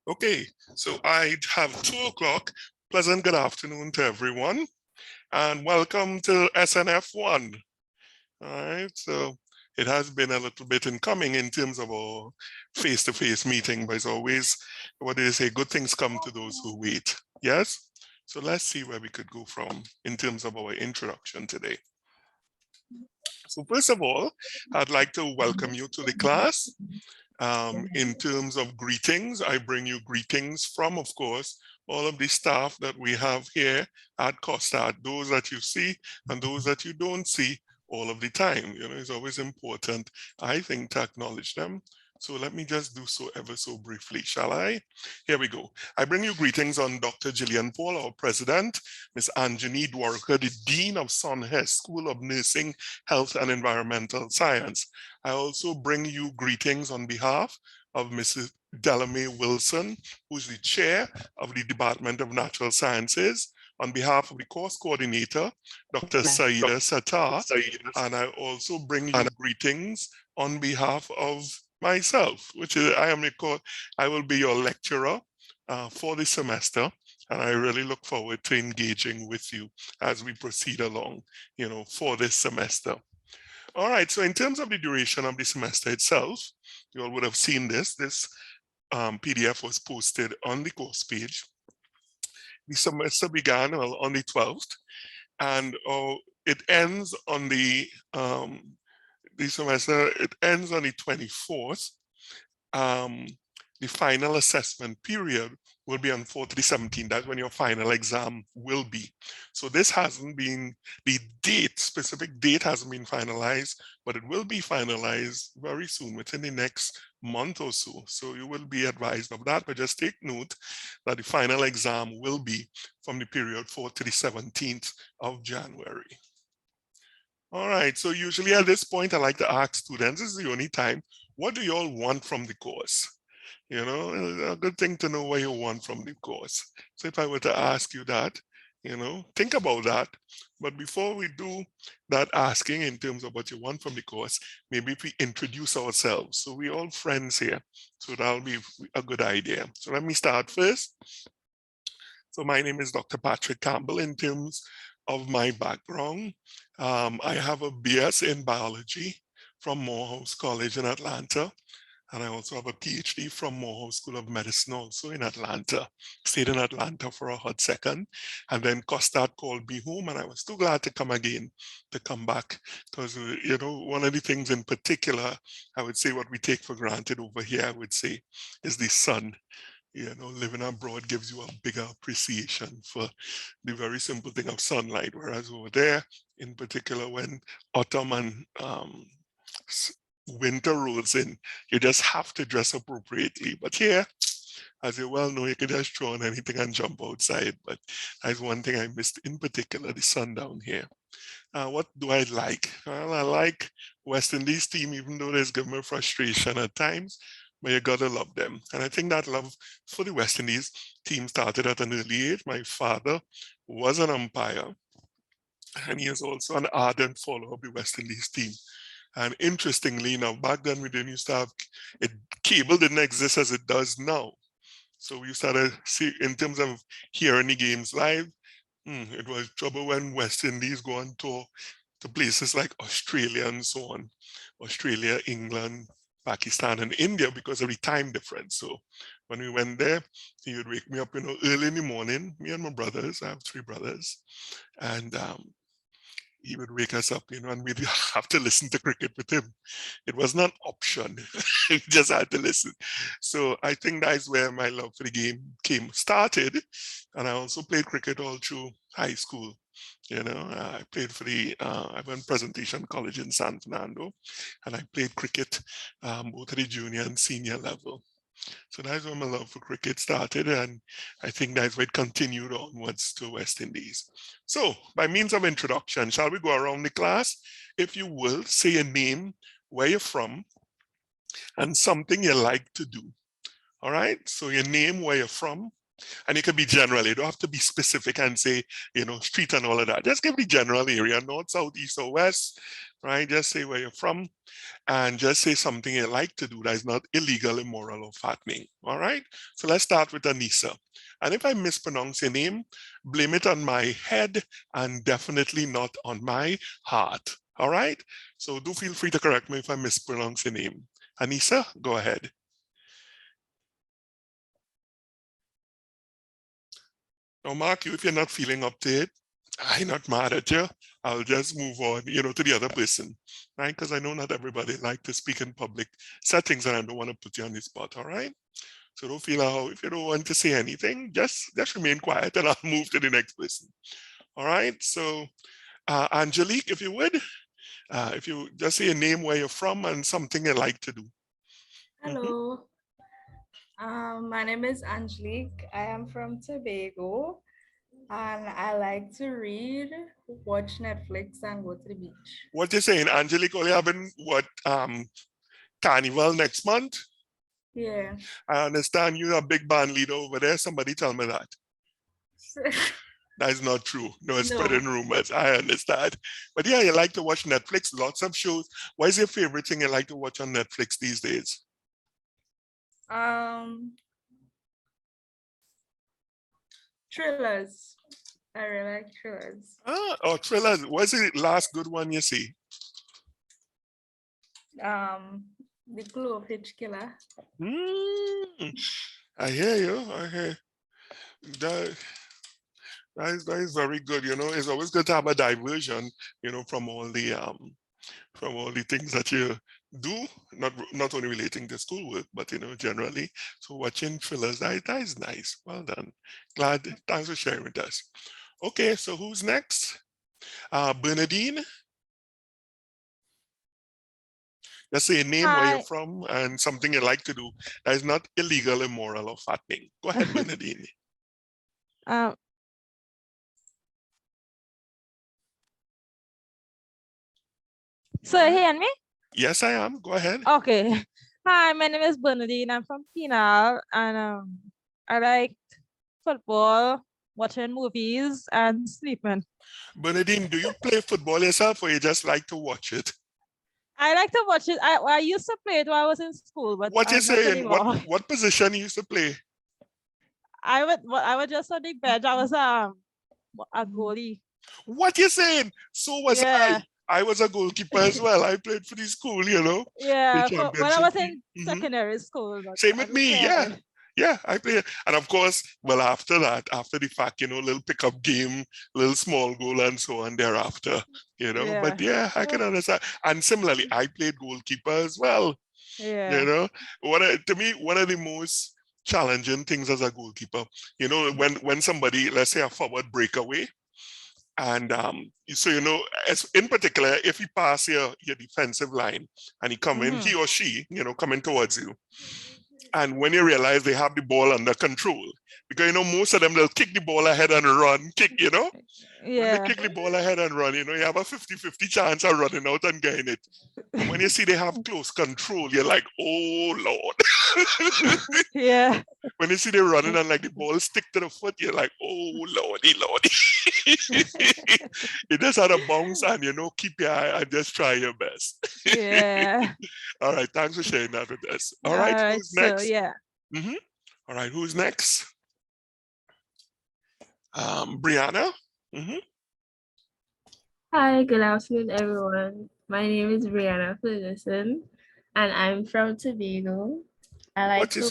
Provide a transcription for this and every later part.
Okay, so I have 2 o'clock. Pleasant good afternoon to everyone, and welcome to SnF1. All right, so it has been a little bit in coming in terms of our face-to-face meeting, but it's always, what do they say, good things come to those who wait. Yes? So let's see where we could go from in terms of our introduction today. So first of all, I'd like to welcome you to the class. In terms of greetings, I bring you greetings from, of course, all of the staff that we have here at COSTAT, those that you see and those that you don't see all of the time. You know, it's always important, I think, to acknowledge them. So let me just do so ever so briefly, shall I? Here we go. I bring you greetings on Dr. Gillian Paul, our president, Ms. Anjani Dwarka, the Dean of SnF School of Nursing, Health and Environmental Science. I also bring you greetings on behalf of Mrs. Delamay Wilson, who's the chair of the Department of Natural Sciences, on behalf of the course coordinator, Dr. Saida Sattar, and I also bring you greetings on behalf of myself, which is I will be your lecturer for the semester, and I really look forward to engaging with you as we proceed along, you know, for this semester. All right, so in terms of the duration of the semester itself, you all would have seen this. This PDF was posted on the course page. The semester began on the 12th, and it ends on the semester, it ends on the 24th. The final assessment period will be on 4th to the 17th. That's when your final exam will be. So this hasn't been, the date, specific date hasn't been finalized, but it will be finalized very soon, within the next month or so. So you will be advised of that, but just take note that the final exam will be from the period 4th to the 17th of January. All right, so usually at this point, I like to ask students, this is the only time, what do you all want from the course? You know, a good thing to know what you want from the course. So if I were to ask you that, you know, think about that. But before we do that asking in terms of what you want from the course, maybe if we introduce ourselves. So we're all friends here. So that'll be a good idea. So let me start first. So my name is Dr. Patrick Campbell. In terms of my background, I have a BS in biology from Morehouse College in Atlanta. And I also have a PhD from Morehouse School of Medicine, also in Atlanta. Stayed in Atlanta for a hot second. And then COSTAT called me home, and I was too glad to come again, to come back. Because, you know, one of the things in particular, I would say what we take for granted over here, I would say, is the sun. You know, living abroad gives you a bigger appreciation for the very simple thing of sunlight. Whereas over there, in particular, when autumn and winter rolls in, you just have to dress appropriately. But here, as you well know, you can just throw on anything and jump outside. But that's one thing I missed, in particular, the sun down here. What do I like? Well, I like West Indies team, even though there's given me frustration at times, but you gotta love them. And I think that love for the West Indies team started at an early age. My father was an umpire, and he is also an ardent follower of the West Indies team. And interestingly enough, back then we didn't used to have it, cable didn't exist as it does now. So we started see in terms of hearing the games live. It was trouble when West Indies go on tour to places like Australia and so on. Australia, England, Pakistan, and India because of the time difference. So when we went there, he would wake me up, you know, early in the morning, me and my brothers, I have 3 brothers, and he would wake us up, you know, and we'd have to listen to cricket with him. It was not an option. We just had to listen. So I think that's where my love for the game started. And I also played cricket all through high school. You know, I played for I went Presentation College in San Fernando, and I played cricket both at the junior and senior level. So that's when my love for cricket started, and I think that's where it continued onwards to West Indies. So by means of introduction, shall we go around the class? If you will, say your name, where you're from, and something you like to do. All right, so your name, where you're from, And it could be general. You don't have to be specific and say, street and all of that. Just give the general area, north, south, east, or west, right? Just say where you're from and just say something you like to do that is not illegal, immoral, or fattening. All right. So let's start with Anissa. And if I mispronounce your name, blame it on my head and definitely not on my heart. All right. So do feel free to correct me if I mispronounce your name. Anissa, go ahead. Now, Mark, if you're not feeling up to it, I'm not mad at you. I'll just move on, to the other person, right? Because I know not everybody like to speak in public settings, and I don't want to put you on the spot, all right? So don't feel how, if you don't want to say anything, just remain quiet and I'll move to the next person. All right, so Angelique, if you would, if you just say your name, where you're from, and something you like to do. Hello. My name is Angelique. I am from Tobago, and I like to read, watch Netflix, and go to the beach. What you saying, Angelique? Only having what carnival next month? Yeah. I understand you're a big band leader over there. Somebody tell me that. That is not true. No, it's No. spreading rumors. I understand. But yeah, you like to watch Netflix, lots of shows. What is your favorite thing you like to watch on Netflix these days? Thrillers. I really like thrillers. Thrillers. What's the last good one you see? The Clue of Hitch Killer. I hear you. I hear that. That is very good. It's always good to have a diversion, from all the things that you do, not only relating to schoolwork, but generally. So watching thrillers, that is nice. Well done. Glad. Thanks for sharing with us. Okay, so who's next? Bernadine. Just say a name, where you're from, and something you like to do that is not illegal, immoral, or fattening. Go ahead, Bernadine. So you hear me? Yes, I am. Go ahead. Okay. Hi, my name is Bernadine. I'm from Penal, and I like football, watching movies, and sleeping. Bernadine, do you play football yourself, or you just like to watch it? I like to watch it. I used to play it while I was in school, but what you saying? anymore. What position you used to play? I was just on the bench. I was a goalie. What you saying? So was yeah. I was a goalkeeper as well. I played for the school, Yeah, the when I was in team. secondary school. Same with me, yeah. Yeah, I played. And of course, well, after that, after the fact, little pickup game, little small goal and so on thereafter, Yeah. But yeah, I can understand. And similarly, I played goalkeeper as well. Yeah. To me, one of the most challenging things as a goalkeeper, when somebody, let's say a forward breakaway, and so in particular, if he pass your defensive line and he come in, he or she, coming towards you, and when you realize they have the ball under control, because most of them, they'll kick the ball ahead and run, Yeah. When they kick the ball ahead and run, you have a 50-50 chance of running out and getting it. And when you see they have close control, you're like, oh Lord. Yeah. When you see they running and like the ball stick to the foot, you're like, oh Lordy. You just had a bounce and keep your eye and just try your best. Yeah. All right, thanks for sharing that with us. All right, who's next? So, yeah. All right, who's next? Brianna. Hi, good afternoon, everyone. My name is Brianna Ferguson, and I'm from Tobago. I like to.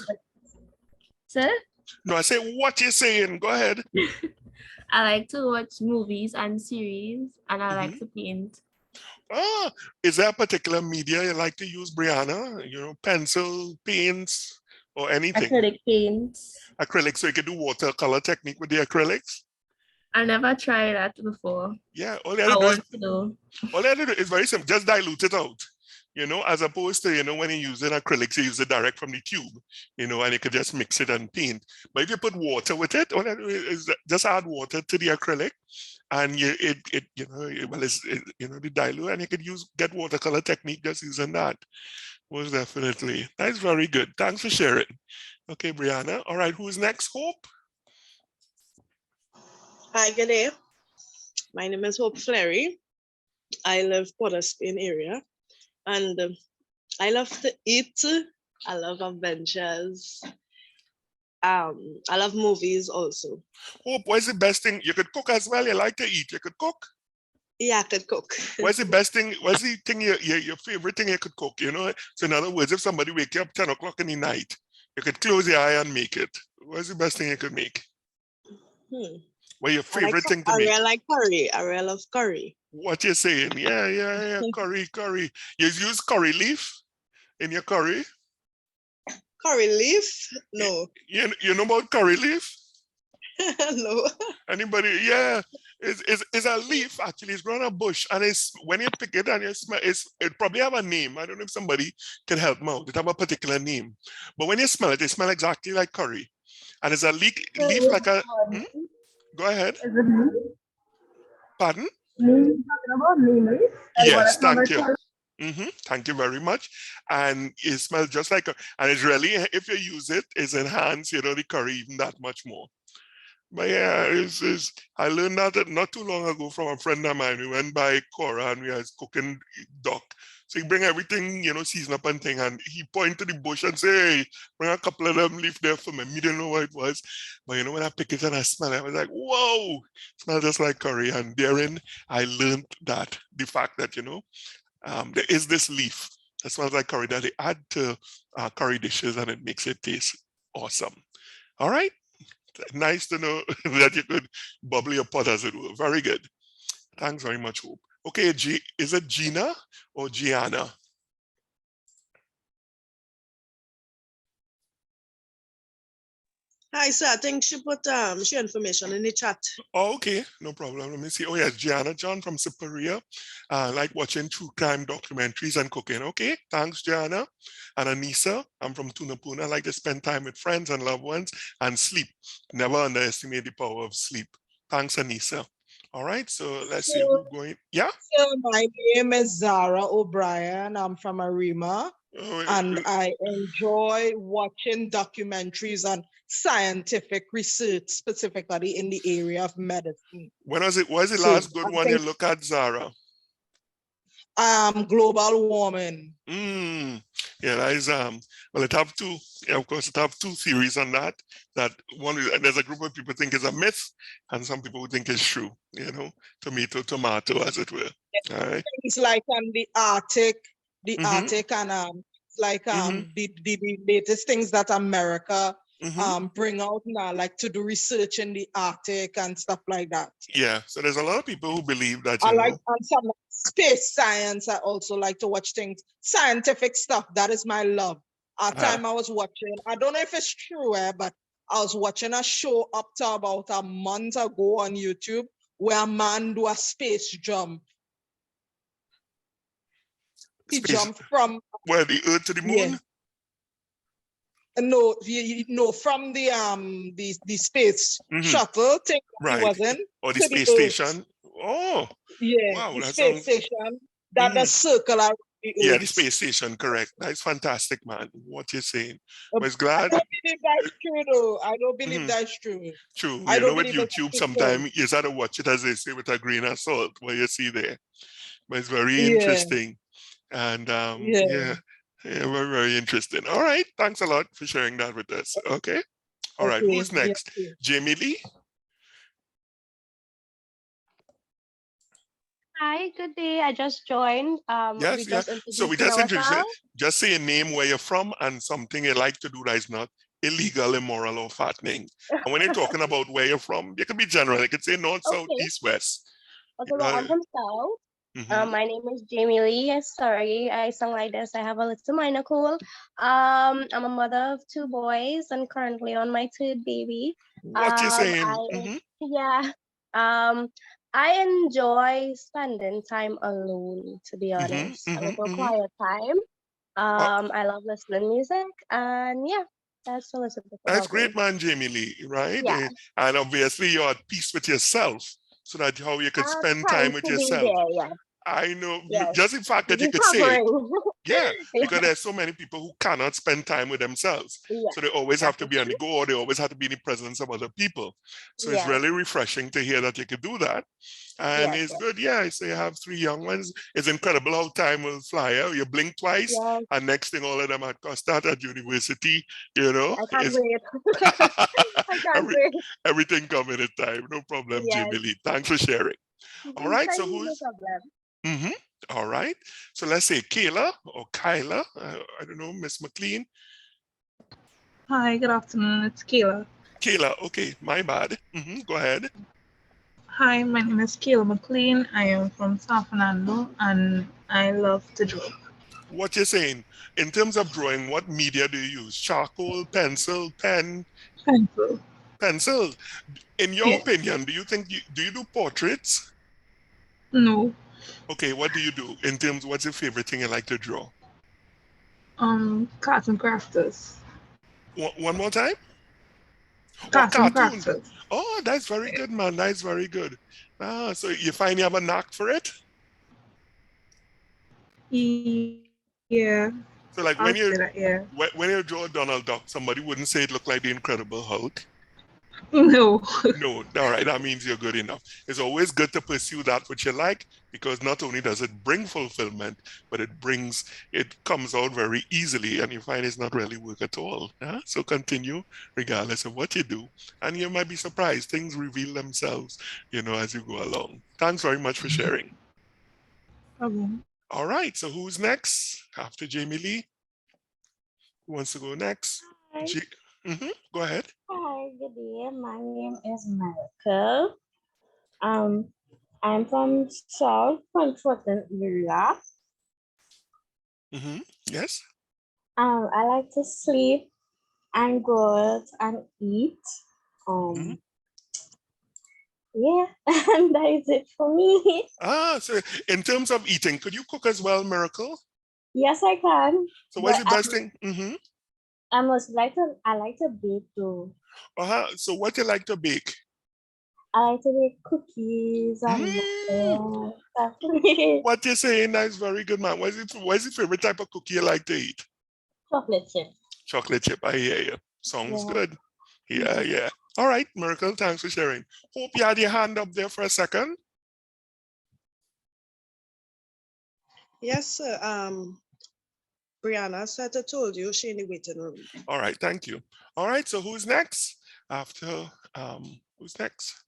Sir? No, I say what you saying. Go ahead. I like to watch movies and series, and I like to paint. Is there a particular media you like to use, Brianna? Pencil, paints, or anything? Acrylic paints. Acrylic, so you can do watercolor technique with the acrylics? I never tried that before. Yeah, all you have to do is very simple. Just dilute it out, as opposed to, when you use acrylics, you use it direct from the tube, and you could just mix it and paint. But if you put water with it, all you do is just add water to the acrylic, and the dilute, and you could get watercolor technique just using that. Most definitely. That's very good. Thanks for sharing. Okay, Brianna. All right, who's next? Hope? Hi, good day. My name is Hope Fleury. I live Port Spain area, and I love to eat. I love adventures. I love movies also. Hope, what's the best thing? You could cook as well. You like to eat. You could cook. Yeah, I could cook. What's the best thing? What's the thing your favorite thing you could cook? You know. So in other words, if somebody wake you up 10 o'clock in the night, you could close your eye and make it. What's the best thing you could make? What your favorite thing to I make? really like curry. I really love curry. What you saying? Yeah. Curry. You use curry leaf in your curry? Curry leaf? No. You know about curry leaf? No. Anybody? Yeah. It's a leaf actually. It's grown a bush, and it's when you pick it and you smell, it probably have a name. I don't know if somebody can help me out. It have a particular name, but when you smell it, it smells exactly like curry, and it's a leaf like a. Go ahead. Is it me? Pardon? Me talking about me, right? Yes, thank you. Thank you very much. And it smells just like, and it's really, if you use it, it's enhanced, the curry even that much more. But yeah, I learned that not too long ago from a friend of mine. We went by Cora and we was cooking duck. So he bring everything, season up and thing. And he pointed to the bush and say, hey, bring a couple of them leaf there for me. Me didn't know what it was. But when I pick it and I smell it, I was like, whoa, it smells just like curry. And therein, I learned that the fact that, there is this leaf that smells like curry that they add to curry dishes and it makes it taste awesome. All right. Nice to know that you could bubble your pot as it were. Very good. Thanks very much, Hope. Okay, is it Gina or Gianna? Hi, sir. I think she put she information in the chat. Oh, okay, no problem. Let me see. Oh, yes, Gianna John from Superior. Like watching true crime documentaries and cooking. Okay, thanks, Gianna. And Anissa, I'm from Tunapuna. I like to spend time with friends and loved ones and sleep. Never underestimate the power of sleep. Thanks, Anissa. All right, so let's see who's going. Yeah? So my name is Zara O'Brien. I'm from Arima. And I enjoy watching documentaries on scientific research, specifically in the area of medicine. When was it? Was the last good one you look at, Zara? Global warming. Yeah, that is well, it have two. Yeah, of course, it have two theories on that. That one is there's a group of people think it's a myth, and some people who think it's true. Tomato, as it were. All right. It's like on the Arctic, and like the latest things that America bring out now, like to do research in the Arctic and stuff like that. Yeah, so there's a lot of people who believe that and some space science. I also like to watch things, scientific stuff. That is my love. Time I was watching, I don't know if it's true, but I was watching a show up to about a month ago on YouTube where a man do a space jump. He jumped from the Earth to the moon. Yeah. No, from the space shuttle thing. Right. He was in, or the space station. Oh. Yeah. Wow. The space station that the circle around the Earth. Yeah, the space station. Correct. That's fantastic, man. What you're saying. I was glad. I don't believe that's true, though. I don't believe that's true. True. With YouTube, sometimes you gotta watch it, as they say, with a grain of salt. What you see there, but it's very interesting. And very, very interesting. All right. Thanks a lot for sharing that with us. Okay. All right. Who's next? Jamie Lee? Hi, good day. I just joined. Yes. So we just introduced. Just say a name, where you're from, and something you like to do that is not illegal, immoral, or fattening. And when you're talking about where you're from, you can be general. You can say north, south, east, west. Okay, well, I'm from South. My name is Jamie Lee. Sorry, I sound like this. I have a little minor cold. I'm a mother of 2 boys and currently on my 3rd baby. What you saying? I enjoy spending time alone, to be honest. A little quiet time. I love listening music, and yeah, that's a little bit. That's great, man, Jamie Lee, right? Yeah. And obviously you're at peace with yourself, so that how you can spend time with yourself. I know. Yes. Just the fact that you could say it. Recovering. Yeah, Yeah. because there's so many people who cannot spend time with themselves. Yes, So they always have that to is be on true. the go, or they always have to be in the presence of other people. So it's Yes. really refreshing to hear that you could do that. And Yes. it's Yes. good. Yeah, so you have 3 young ones. It's incredible how time will fly out. You blink twice, Yes. and next thing all of them at start at university, you know. I can't It's wait. I can't every, wait. everything coming in time. No problem, Yes. Jamie Lee. Thanks for sharing. All right, Thank so you. No who's problem. Mm-hmm. All right. So let's say Kayla or Kyla. I don't know, Miss McLean. Hi, good afternoon. It's Kayla. Kayla. Okay, my bad. Go ahead. Hi, my name is Kayla McLean. I am from San Fernando and I love to draw. What you're saying in terms of drawing, what media do you use? Charcoal, pencil, pen, Pencil. pencil. In your Yes. opinion, do you think do you do portraits? No. Okay, what do you do in terms? What's your favorite thing you like to draw? Cards and crafters. One more time. Oh, Cards and cartoon. crafters. Oh, that's very good, man. That's very good. Ah, so you find you have a knack for it? Yeah. So like I'll say that, yeah. when you draw Donald Duck, somebody wouldn't say it looked like the Incredible Hulk. No. No, all right, that means you're good enough. It's always good to pursue that which you like, because not only does it bring fulfillment, but it comes out very easily, and you find it's not really work at all. Huh? So continue regardless of what you do, and you might be surprised. Things reveal themselves, as you go along. Thanks very much for sharing. Okay. All right, so who's next after Jamie Lee? Who wants to go next? Hi. Go ahead. Hi, good day. My name is Michael. I'm from South Frankfurton area. Yes. I like to sleep and go out and eat. Yeah, and that is it for me. So in terms of eating, could you cook as well, Miracle? Yes, I can. So what's But the best thing? I like to bake too. So what do you like to bake? I like to bake cookies and stuff. What you're saying, that's very good, man. What's your favorite type of cookie you like to eat? Chocolate chip. Chocolate chip, I hear you. Sounds Yeah. good. Yeah. All right, Miracle, thanks for sharing. Hope you had your hand up there for a second. Yes, sir. Brianna said I told you she in the waiting room. All right, thank you. All right, so who's next? Who's next?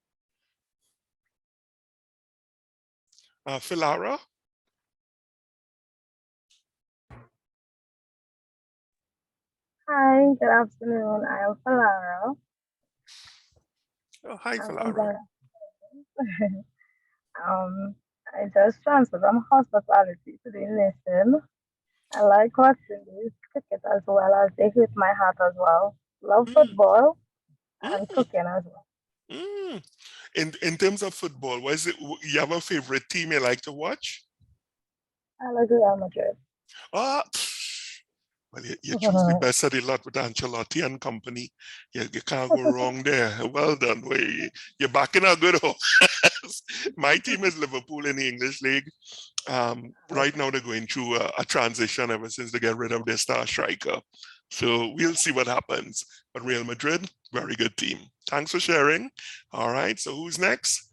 Philara? Hi, good afternoon. I am Falara. Oh, hi, Philara. I just transferred from hospitality to the nation. I like watching this cricket as well as they hit my heart as well. Love football and cooking as well. In terms of football, what is it? You have a favorite team you like to watch? I like Real Madrid. Well, you choose the best of the lot with Ancelotti and company. You can't go wrong there. Well done. You're back in a good horse. My team is Liverpool in the English League. Right now, they're going through a transition ever since they get rid of their star striker. So we'll see what happens. But Real Madrid, very good team. Thanks for sharing. All right, so who's next?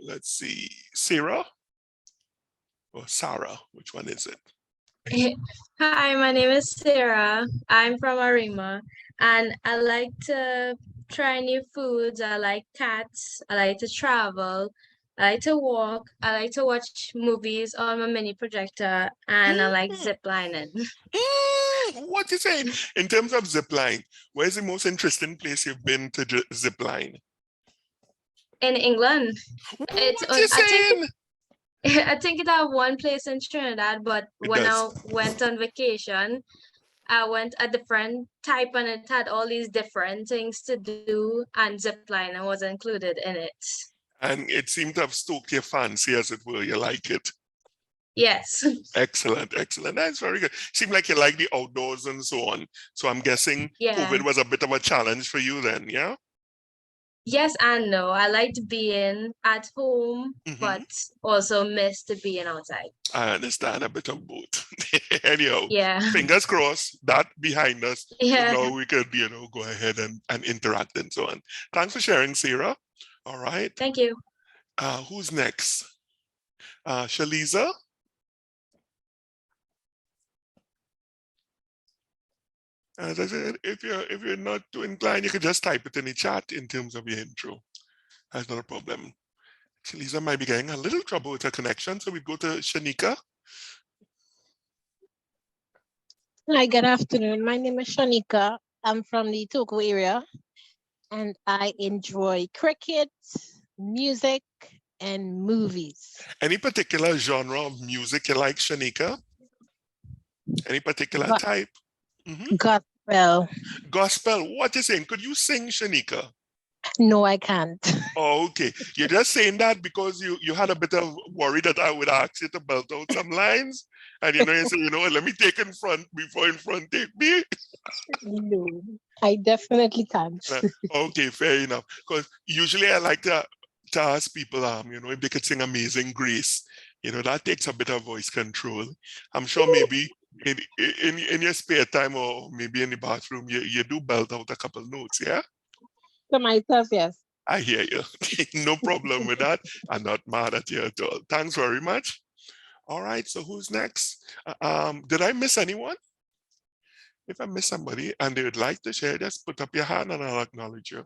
Let's see, Sarah or Sarah, which one is it? Hi, my name is Sarah. I'm from Arima and I like to try new foods. I like cats. I like to travel. I like to walk. I like to watch movies on my mini projector and I like zip lining. What you saying? In terms of zip line, where's the most interesting place you've been to zip line? In England. What you saying? I think it had one place in Trinidad, but when I went on vacation, I went a different type and it had all these different things to do and zipline was included in it. And it seemed to have stoked your fancy, as it were. You like it? Yes. Excellent. That's very good. Seemed like you like the outdoors and so on. So I'm guessing Yeah. COVID was a bit of a challenge for you then, yeah? Yes and no. I liked being at home, but also missed being outside. I understand a bit of both. Anyhow, Yeah. fingers crossed that behind us. So Yeah. now we could, go ahead and interact and so on. Thanks for sharing, Sarah. All right. Thank you. Who's next? Shaliza? As I said, if you're not too inclined, you could just type it in the chat in terms of your intro. That's not a problem. Shaliza might be getting a little trouble with her connection, so we go to Shanika. Hi, good afternoon. My name is Shanika. I'm from the Toko area, and I enjoy cricket, music, and movies. Any particular genre of music you like, Shanika? Any particular type? Gospel. Gospel. What you saying? Could you sing, Shanika? No, I can't. Oh, okay. You're just saying that because you had a bit of worry that I would ask you to belt out some lines. And you say, let me take in front before in front take me. No, I definitely can't. Okay, fair enough. Because usually I like to ask people, if they could sing Amazing Grace. That takes a bit of voice control. I'm sure maybe in your spare time or maybe in the bathroom, you do belt out a couple notes, yeah? To myself, yes. I hear you. No problem with that. I'm not mad at you at all. Thanks very much. All right, so who's next? Did I miss anyone? If I miss somebody and they would like to share, just put up your hand and I'll acknowledge you.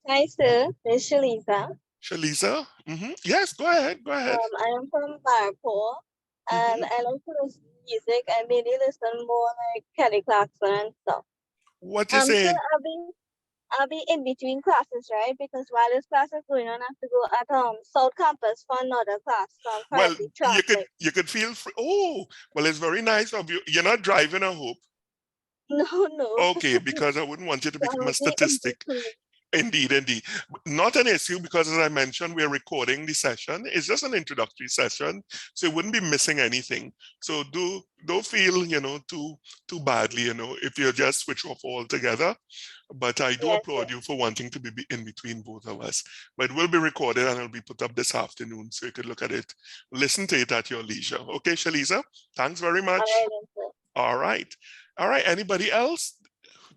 Hi, sir. This is Shalisa. Shalisa? Yes, go ahead. Go ahead. I am from Barpole, and I like to listen to music. I mainly listen more like Kelly Clarkson and stuff. What you saying? So I'll be in between classes, right? Because while this class is going on, I have to go at South Campus for another class. So I'm Well, currently you could feel free. Oh, well, it's very nice of you. You're not driving, I hope. No. Okay, because I wouldn't want you to So become I'll a be in statistic. between. Indeed. Not an issue because, as I mentioned, we're recording the session. It's just an introductory session, so you wouldn't be missing anything. So don't feel, too badly, if you just switch off altogether. But I do applaud you for wanting to be in between both of us. But it will be recorded and it'll be put up this afternoon, so you could look at it, listen to it at your leisure. Okay, Shalisa, thanks very much. All right. Anybody else?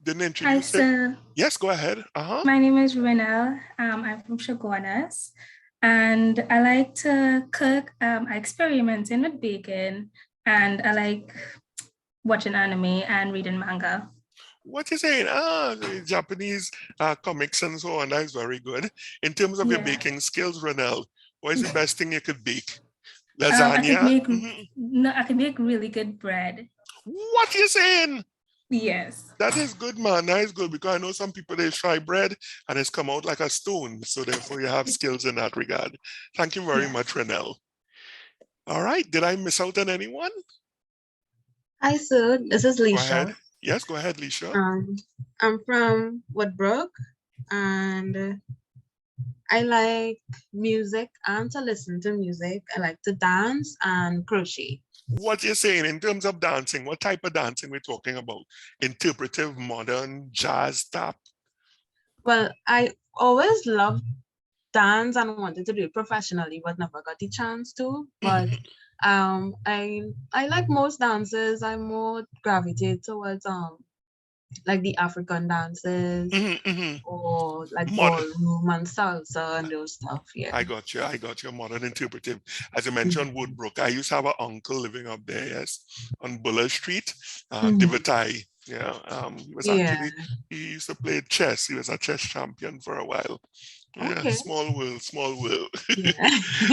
Didn't introduce Hi, sir. Yes, go ahead. My name is Renelle. I'm from Chaguanas, and I like to cook. I experimenting with baking, and I like watching anime and reading manga. What you saying? The Japanese comics and so on. That is very good. In terms of your baking skills, Renelle, what is the best thing you could bake? Lasagna? I can make really good bread. What you saying? Yes. That is good, man. That is good because I know some people, they try bread and it's come out like a stone. So therefore you have skills in that regard. Thank you very much, Renelle. All right. Did I miss out on anyone? Hi, sir. This is Leisha. Go ahead. Yes, go ahead, Leisha. I'm from Woodbrook and I like music and to listen to music. I like to dance and crochet. What you're saying in terms of dancing, what type of dancing we're talking about? Interpretive, modern, jazz, tap? Well, I always loved dance and wanted to do it professionally, but never got the chance to. But I like most dances. I more gravitate towards like the African dances or like ballroom and salsa and those stuff. Yeah. I got you. Modern interpretive. As you mentioned, Woodbrook. I used to have an uncle living up there, yes, on Buller Street, Divatai. Yeah. He used to play chess. He was a chess champion for a while. Yeah, okay. Small world. Yeah.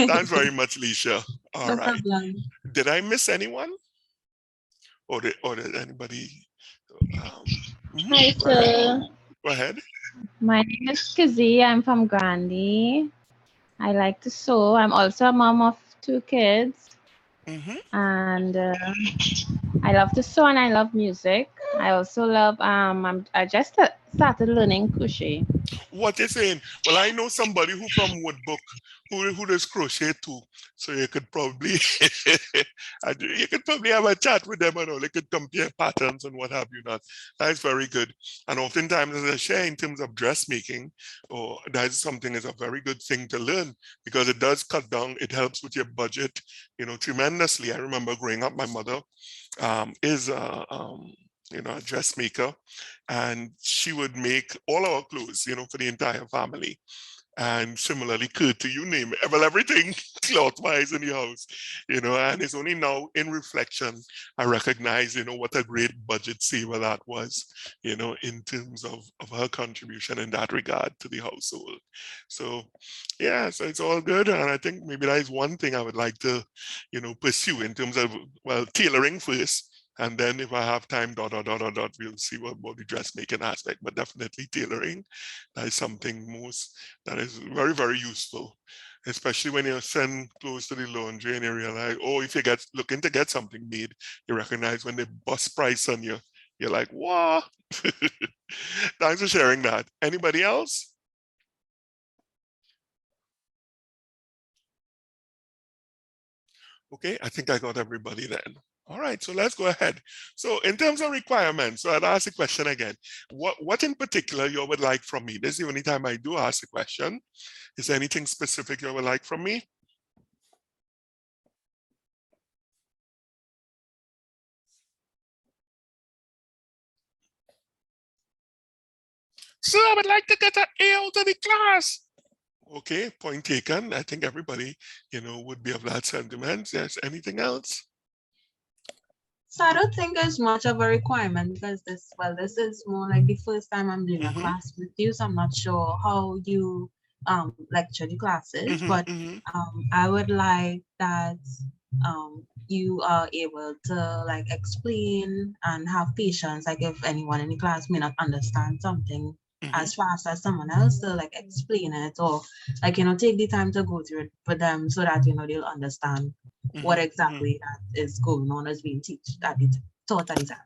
Thanks very much, Leisha. All right. Problem. Did I miss anyone? Or did anybody? Hi, sir. Go ahead. My name is Kizzy. I'm from Grandy. I like to sew. I'm also a mom of 2 kids. And I love to sew and I love music. I also love, I just started learning crochet. What you're saying? Well, I know somebody who from Woodbook who does crochet too. So you could probably you could probably have a chat with them and all. They could compare patterns and what have you not. That's very good. And oftentimes as I share in terms of dressmaking, or that's something is a very good thing to learn because it does cut down, it helps with your budget, tremendously. I remember growing up, my mother is a dressmaker, and she would make all our clothes, for the entire family. And similarly, Kurt, you name it, well, everything cloth-wise in the house, and it's only now in reflection, I recognize, what a great budget saver that was, in terms of her contribution in that regard to the household. So, yeah, so it's all good. And I think maybe that is one thing I would like to, pursue in terms of, well, tailoring first. And then if I have time, we'll see what about the dressmaking aspect, but definitely tailoring, that is something that is very, very useful, especially when you send clothes to the laundry and you realize, if you looking to get something made, you recognize when they bust price on you, you're like, what? Thanks for sharing that. Anybody else? Okay, I think I got everybody then. All right, so let's go ahead. So in terms of requirements, so I'll ask the question again. What in particular you would like from me? This is the only time I do ask the question. Is there anything specific you would like from me? So I would like to get an A out of the class. Okay, point taken. I think everybody, would be of that sentiment. Yes, anything else? So I don't think there's much of a requirement because this is more like the first time I'm doing a class with you, so I'm not sure how you lecture the classes, but I would like that you are able to like explain and have patience, like if anyone in the class may not understand something as fast as someone else to like explain it, or like take the time to go through it for them so that they'll understand what exactly that is going on as being taught at the time.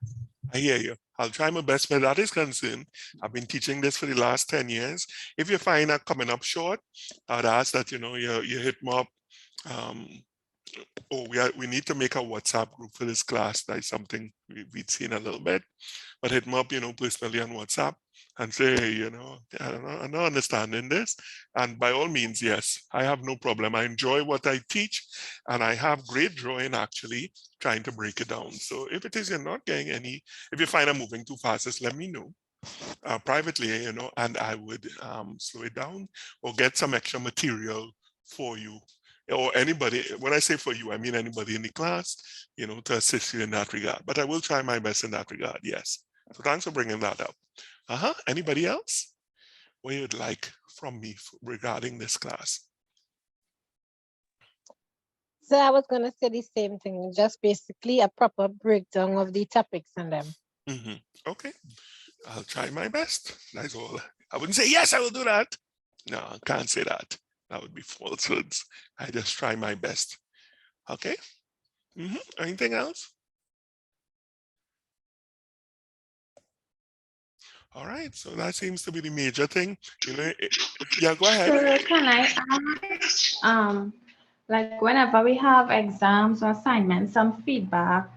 I hear you. I'll try my best where that is concerned. I've been teaching this for the last 10 years. If you find that coming up short, I'd ask that, you hit me up. We need to make a WhatsApp group for this class. That's something we'd seen a little bit. But hit me up, personally on WhatsApp and say, hey, I'm not understanding this. And by all means, yes, I have no problem. I enjoy what I teach, and I have great joy in actually trying to break it down. So if it is you're not getting if you find I'm moving too fast, just let me know privately, and I would slow it down or get some extra material for you. Or anybody, when I say for you, I mean anybody in the class, to assist you in that regard. But I will try my best in that regard, yes. So thanks for bringing that up. Anybody else? What you'd like from me regarding this class? So I was going to say the same thing, just basically a proper breakdown of the topics and them. Okay, I'll try my best. That's all. I wouldn't say, yes, I will do that. No, I can't say that. That would be falsehoods. I just try my best. Okay. Anything else? All right. So that seems to be the major thing. Yeah, go ahead. So can I ask, like whenever we have exams or assignments, some feedback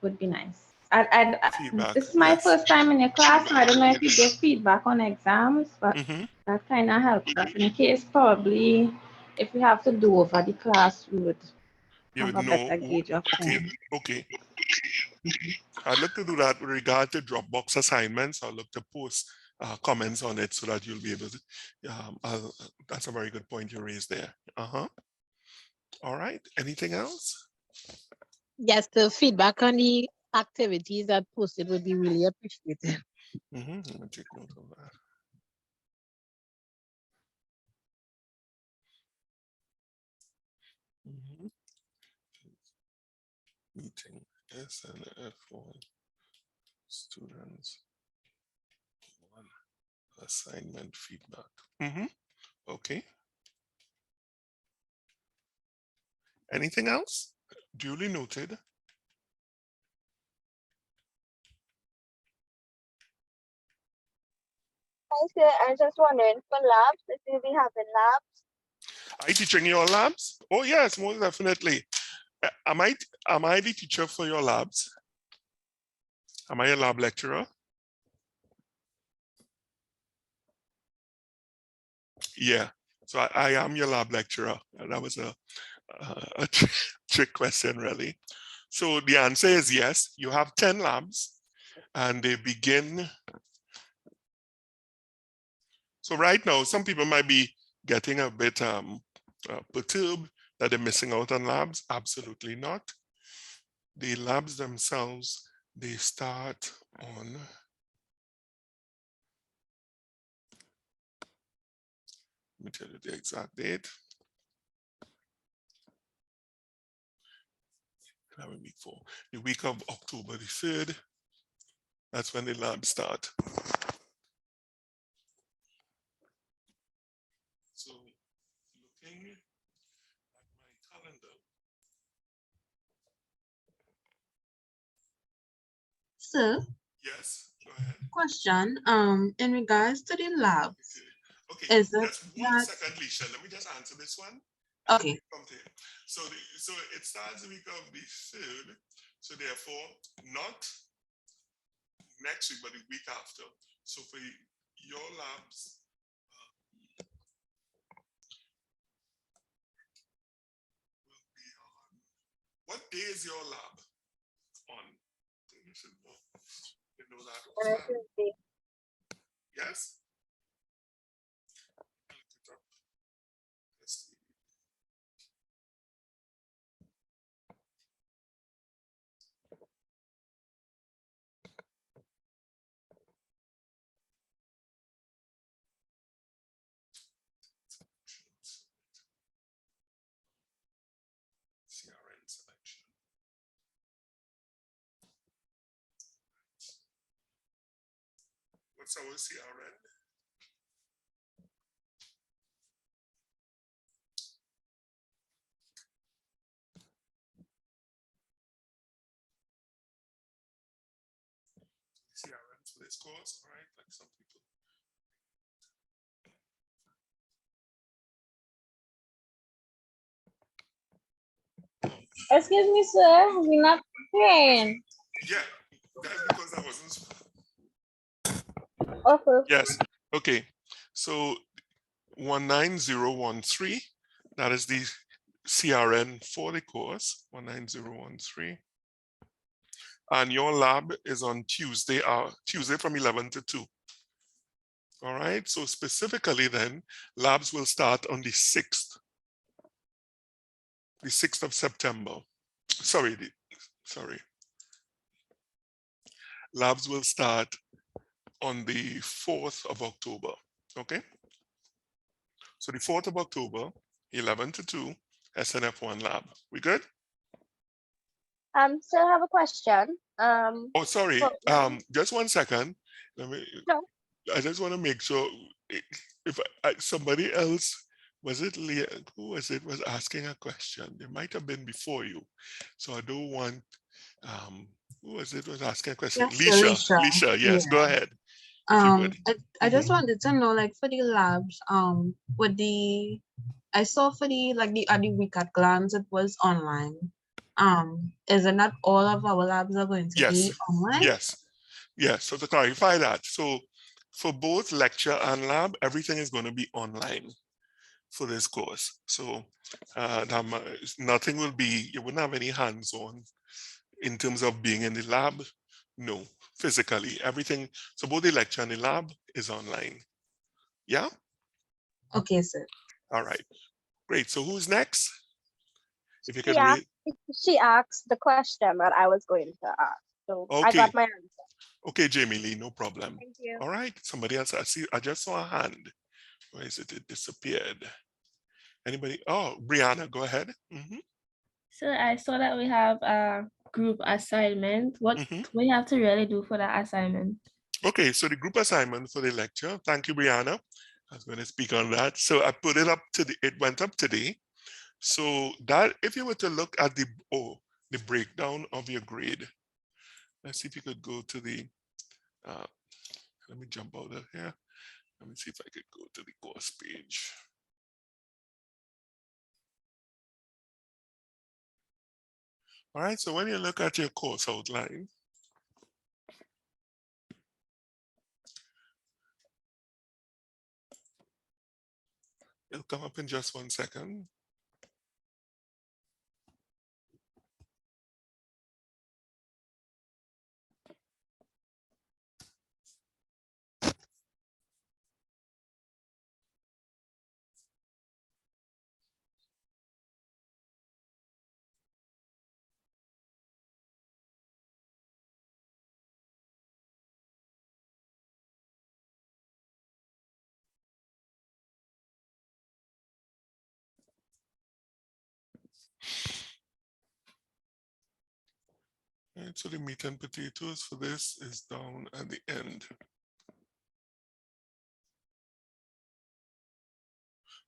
would be nice. Feedback, This is my first time in your class, so I don't know if you give feedback on exams, but that kind of helps us in case probably if we have to do over the class, we would have a better gauge of time. Okay. I'd look to do that with regard to Dropbox assignments. I'll look to post comments on it so that you'll be able to. That's a very good point you raised there. All right. Anything else? Yes, the feedback on the activities that posted would be really appreciated. Let me take note of that. Meeting SnF1 students, one assignment feedback. Okay. Anything else? Duly noted. I was just wondering for labs, if you'll be having labs. Are you teaching your labs? Oh yes, most definitely. Am I the teacher for your labs? Am I a lab lecturer? Yeah, so I am your lab lecturer. That was a trick question, really. So the answer is yes. You have 10 labs, and they begin. So right now, some people might be getting a bit perturbed that they're missing out on labs. Absolutely not. The labs themselves, they start on. Let me tell you the exact date. Week 4, the week of October the 3rd. That's when the labs start. So looking at my calendar. Sir? Yes, go ahead. Question. In regards to the labs, okay. Is it Just one second, Lisha. Let me just answer this one. Okay. So it starts the week of the 3rd. So therefore, not next week, but the week after. So for your labs, will be on. What day is your lab on? You should know that. Yes. CRN selection. What's our CRN? CRN for this course, all right? Like some people. Excuse me, sir. We're not hearing. Yeah, that's because I wasn't. Okay. Yes. Okay. So 19013, that is the CRN for the course, 19013. And your lab is on Tuesday from 11 to 2. All right. So specifically then, labs will start on the 6th. The 6th of September. Sorry. Labs will start on the 4th of October. Okay. So the 4th of October, 11 to 2, SnF1 lab. We good? So I have a question. Oh, sorry. Just 1 second. I just want to make sure if somebody else, was it Leah? Who was it was asking a question? It might have been before you. So I don't want, who was it was asking a question? Yes, Lisha, yes, go ahead. I just wanted to know, like, for the labs, I saw for the other week at glance, it was online. Is it not all of our labs are going to be online? Yes. So to clarify that, so for both lecture and lab, everything is going to be online for this course. So nothing will be, you wouldn't have any hands-on in terms of being in the lab. No, physically, everything. So both the lecture and the lab is online. Yeah? Okay, sir. All right, great. So who's next? If you could she asked the question that I was going to ask. So I got my answer. Okay, Jamie Lee, no problem. Thank you. All right, somebody else. I just saw a hand. Where is it? It disappeared. Anybody? Oh, Brianna, go ahead. So I saw that we have a group assignment. What we have to really do for that assignment? Okay, so the group assignment for the lecture. Thank you, Brianna. I was going to speak on that. So I put it up it went up today. So that if you were to look at the breakdown of your grade, let's see if you could go to the Let me jump out of here. Let me see if I could go to the course page. All right, so when you look at your course outline, it'll come up in just 1 second. Right, so the meat and potatoes for this is down at the end.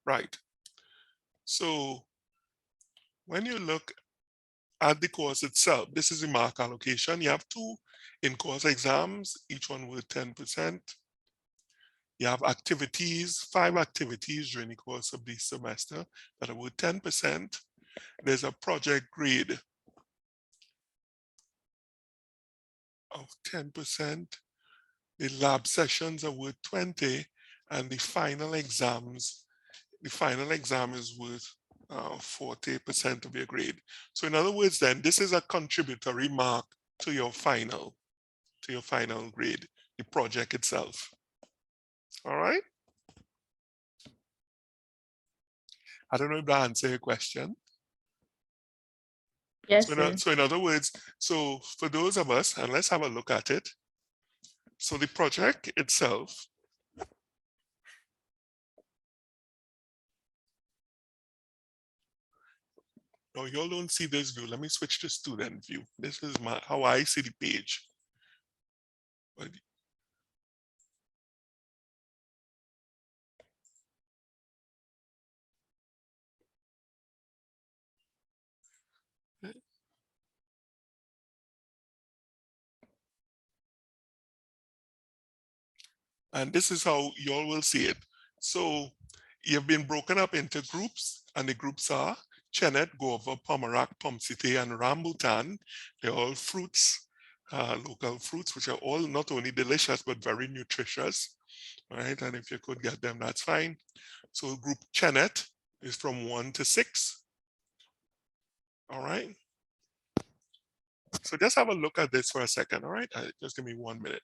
Right. So when you look at the course itself, this is the mark allocation. You have 2 in-course exams, each one with 10%. You have activities, 5 activities during the course of the semester that are worth 10%. There's a project grade of 10%. The lab sessions are worth 20, and the final exam is worth 40% of your grade. So in other words, then this is a contributory mark to your final grade, the project itself. All right. I don't know if that answers your question. Yes, So sir. so in other words, so for those of us, and let's have a look at it. So the project itself, no, you all don't see this view. Let me switch to student view. This is how I see the page. And this is how you all will see it. So you've been broken up into groups, and the groups are chenet, guava, pomerac, pomsite, and rambutan. They're all fruits, local fruits, which are all not only delicious, but very nutritious, right? And if you could get them, that's fine. So group chenet is from 1 to 6. All right. So just have a look at this for a second. All right. Just give me 1 minute.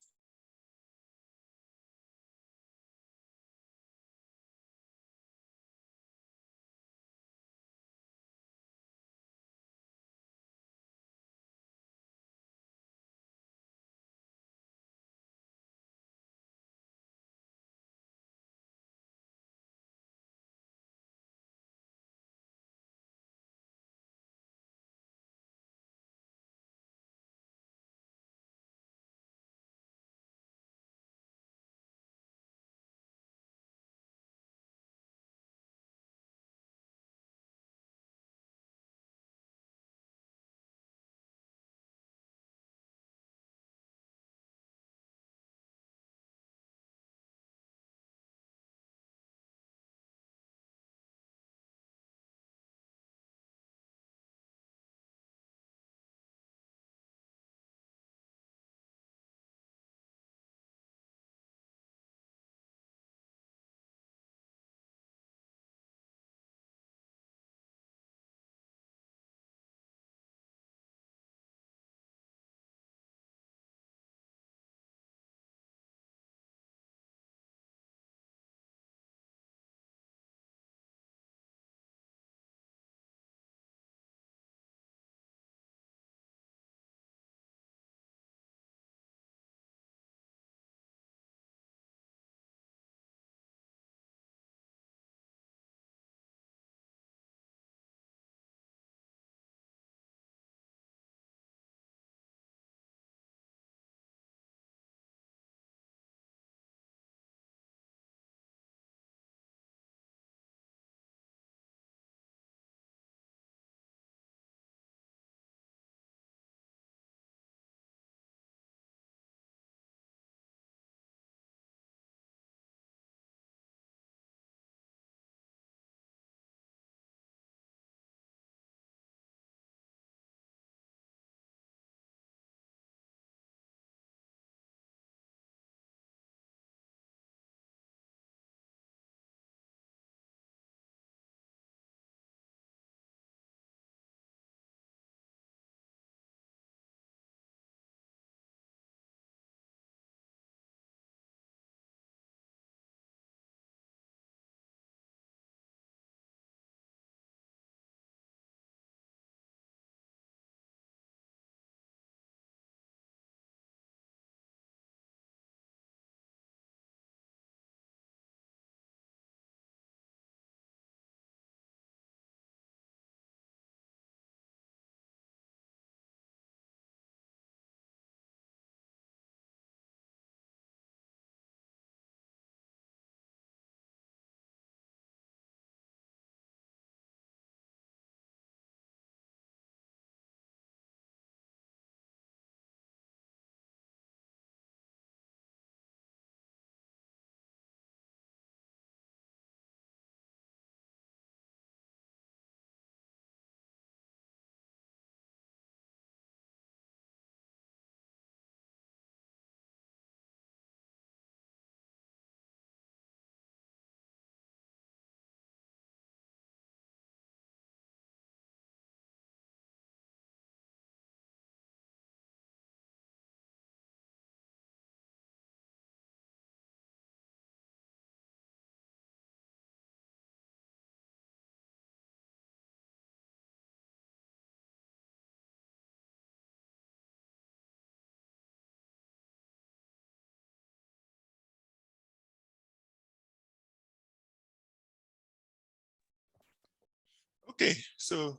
Okay, so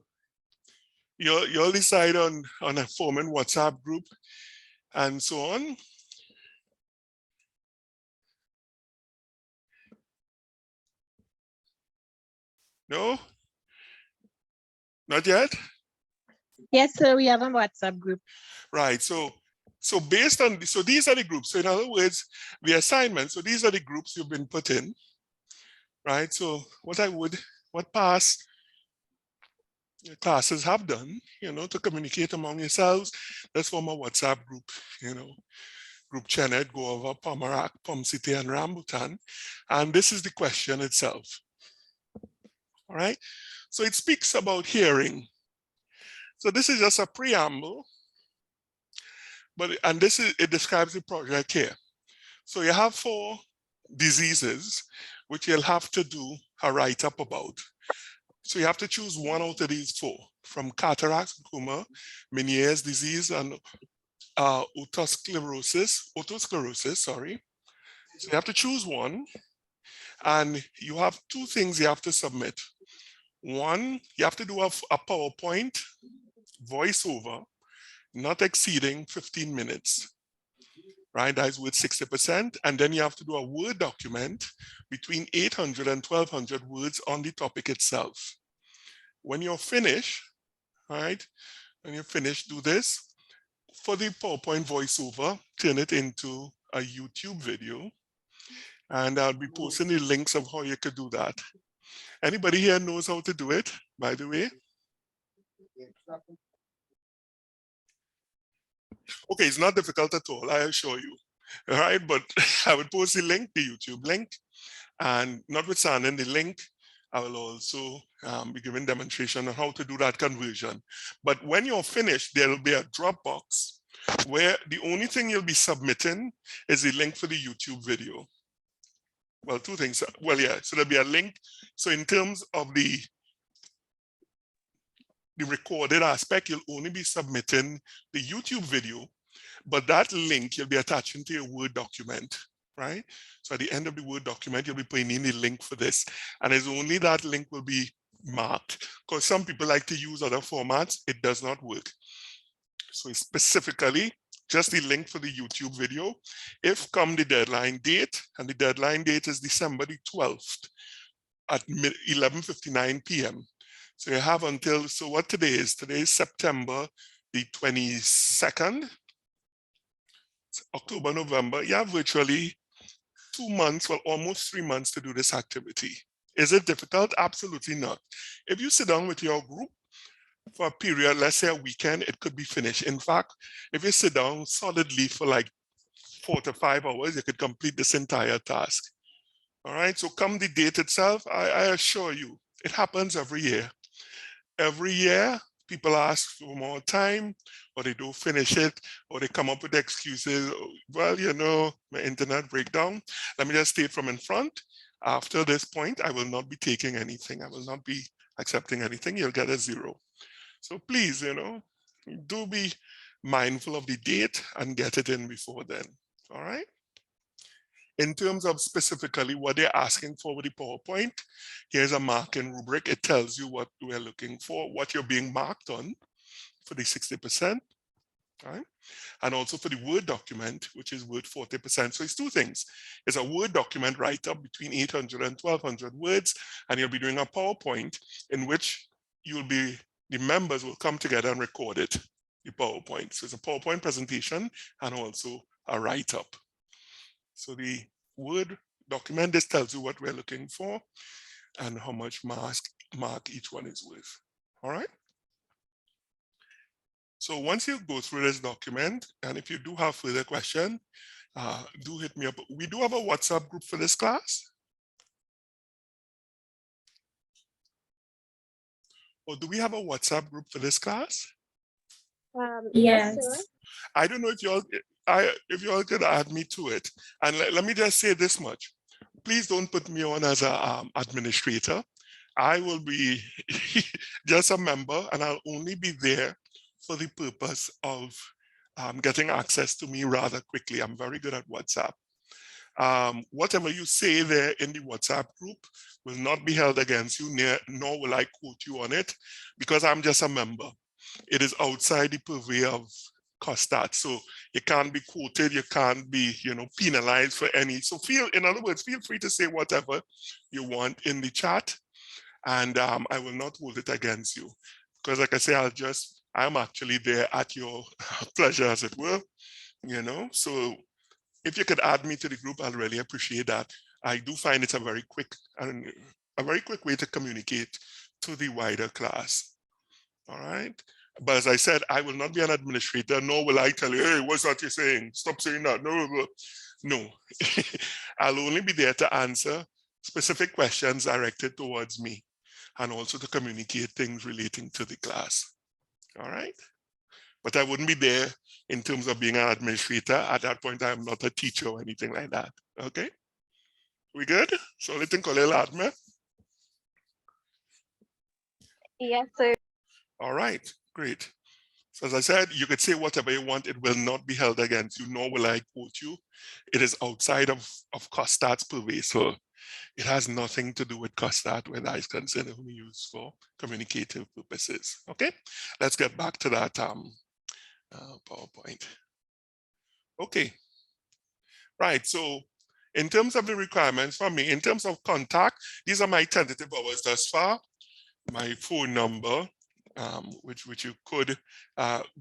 you'll decide on a forming WhatsApp group and so on. No? Not yet? Yes, sir, we have a WhatsApp group. Right, so based on, so these are the groups. So in other words, the assignments, so these are the groups you've been put in, right? So what past classes have done, to communicate among yourselves, let's form a WhatsApp group, Group Chenet, Go Over, Pomarak, Pom City, and Rambutan. And this is the question itself. All right, so it speaks about hearing. So this is just a preamble, and it describes the project here. So you have 4 diseases which you'll have to do a write-up about. So you have to choose one out of these 4, from cataracts, glaucoma, Meniere's disease, and otosclerosis, sorry. So you have to choose one, and you have 2 things you have to submit. One, you have to do a PowerPoint voiceover, not exceeding 15 minutes, right? That is with 60%. And then you have to do a Word document between 800 and 1200 words on the topic itself. When you're finished, right? When you're finished, do this. For the PowerPoint voiceover, turn it into a YouTube video. And I'll be posting the links of how you could do that. Anybody here knows how to do it, by the way? Okay, it's not difficult at all, I assure you. All right, but I will post the link, the YouTube link, and notwithstanding the link, I will also be giving demonstration on how to do that conversion. But when you're finished, there will be a Dropbox where the only thing you'll be submitting is the link for the YouTube video. Well, 2 things. Well, yeah, so there'll be a link. So in terms of the recorded aspect, you'll only be submitting the YouTube video, but that link you'll be attaching to your Word document, right? So at the end of the Word document, you'll be putting in the link for this. And it's only that link will be marked, because some people like to use other formats. It does not work. So it's specifically just the link for the YouTube video. If come the deadline date, and the deadline date is December the 12th at 11:59 p.m. So you have until, so what today is? Today is September the 22nd. It's October, November. You have virtually 2 months, well, almost 3 months to do this activity. Is it difficult? Absolutely not. If you sit down with your group for a period, let's say a weekend, it could be finished. In fact, if you sit down solidly for like 4 to 5 hours, you could complete this entire task. All right, so come the date itself, I assure you, it happens every year. Every year, people ask for more time, or they don't finish it, or they come up with excuses. Well, my internet breakdown. Let me just state from in front, after this point, I will not be taking anything. I will not be accepting anything. You'll get a 0. So please, do be mindful of the date and get it in before then. All right. In terms of specifically what they're asking for with the PowerPoint, here's a marking rubric. It tells you what we're looking for, what you're being marked on for the 60%, right? And also for the Word document, which is Word 40%. So it's 2 things. It's a Word document write-up between 800 and 1200 words, and you'll be doing a PowerPoint in which the members will come together and record it, the PowerPoint. So it's a PowerPoint presentation and also a write-up. So the Word document, this tells you what we're looking for and how much mark each one is worth. All right. So once you go through this document, and if you do have further questions, do hit me up. We do have a WhatsApp group for this class. Or do we have a WhatsApp group for this class? Yes, sir. I don't know if y'all could add me to it. And let me just say this much. Please don't put me on as an administrator. I will be just a member, and I'll only be there for the purpose of getting access to me rather quickly. I'm very good at WhatsApp. Whatever you say there in the WhatsApp group will not be held against you, nor will I quote you on it, because I'm just a member. It is outside the purview of COSTAT, so you can't be quoted, you can't be, penalized for any. So in other words, feel free to say whatever you want in the chat, and I will not hold it against you, because like I say, I'm actually there at your pleasure, as it were, So if you could add me to the group, I'll really appreciate that. I do find it's a very quick way to communicate to the wider class. All right. But as I said, I will not be an administrator, nor will I tell you, hey, what's that you're saying? Stop saying that. No. I'll only be there to answer specific questions directed towards me, and also to communicate things relating to the class. All right. But I wouldn't be there in terms of being an administrator. At that point, I'm not a teacher or anything like that. Okay. We good? So let's think a little admin. Yes, sir. All right, great. So as I said, you could say whatever you want. It will not be held against you, nor will I quote you. It is outside of COSTAT's purview. So it has nothing to do with COSTAT where that is concerned, only used for communicative purposes. Okay, let's get back to that PowerPoint. Okay, right. So in terms of the requirements for me, in terms of contact, these are my tentative hours thus far. My phone number, which you could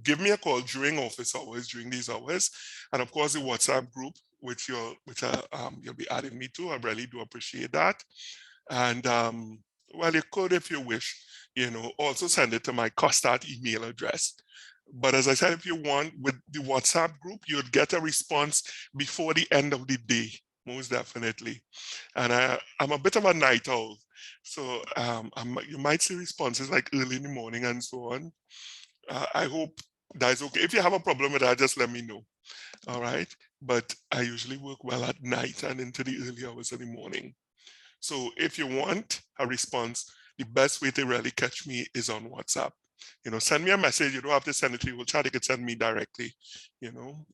give me a call during office hours, during these hours, and of course the WhatsApp group, which you'll be adding me to. I really do appreciate that. And well, you could, if you wish, also send it to my COSTAT email address. But as I said, if you want, with the WhatsApp group, you'd get a response before the end of the day, most definitely. And I'm a bit of a night owl. So you might see responses like early in the morning and so on. I hope that's okay. If you have a problem with that, just let me know. All right. But I usually work well at night and into the early hours of the morning. So if you want a response, the best way to really catch me is on WhatsApp. Send me a message. You don't have to send it to you. You could send me directly,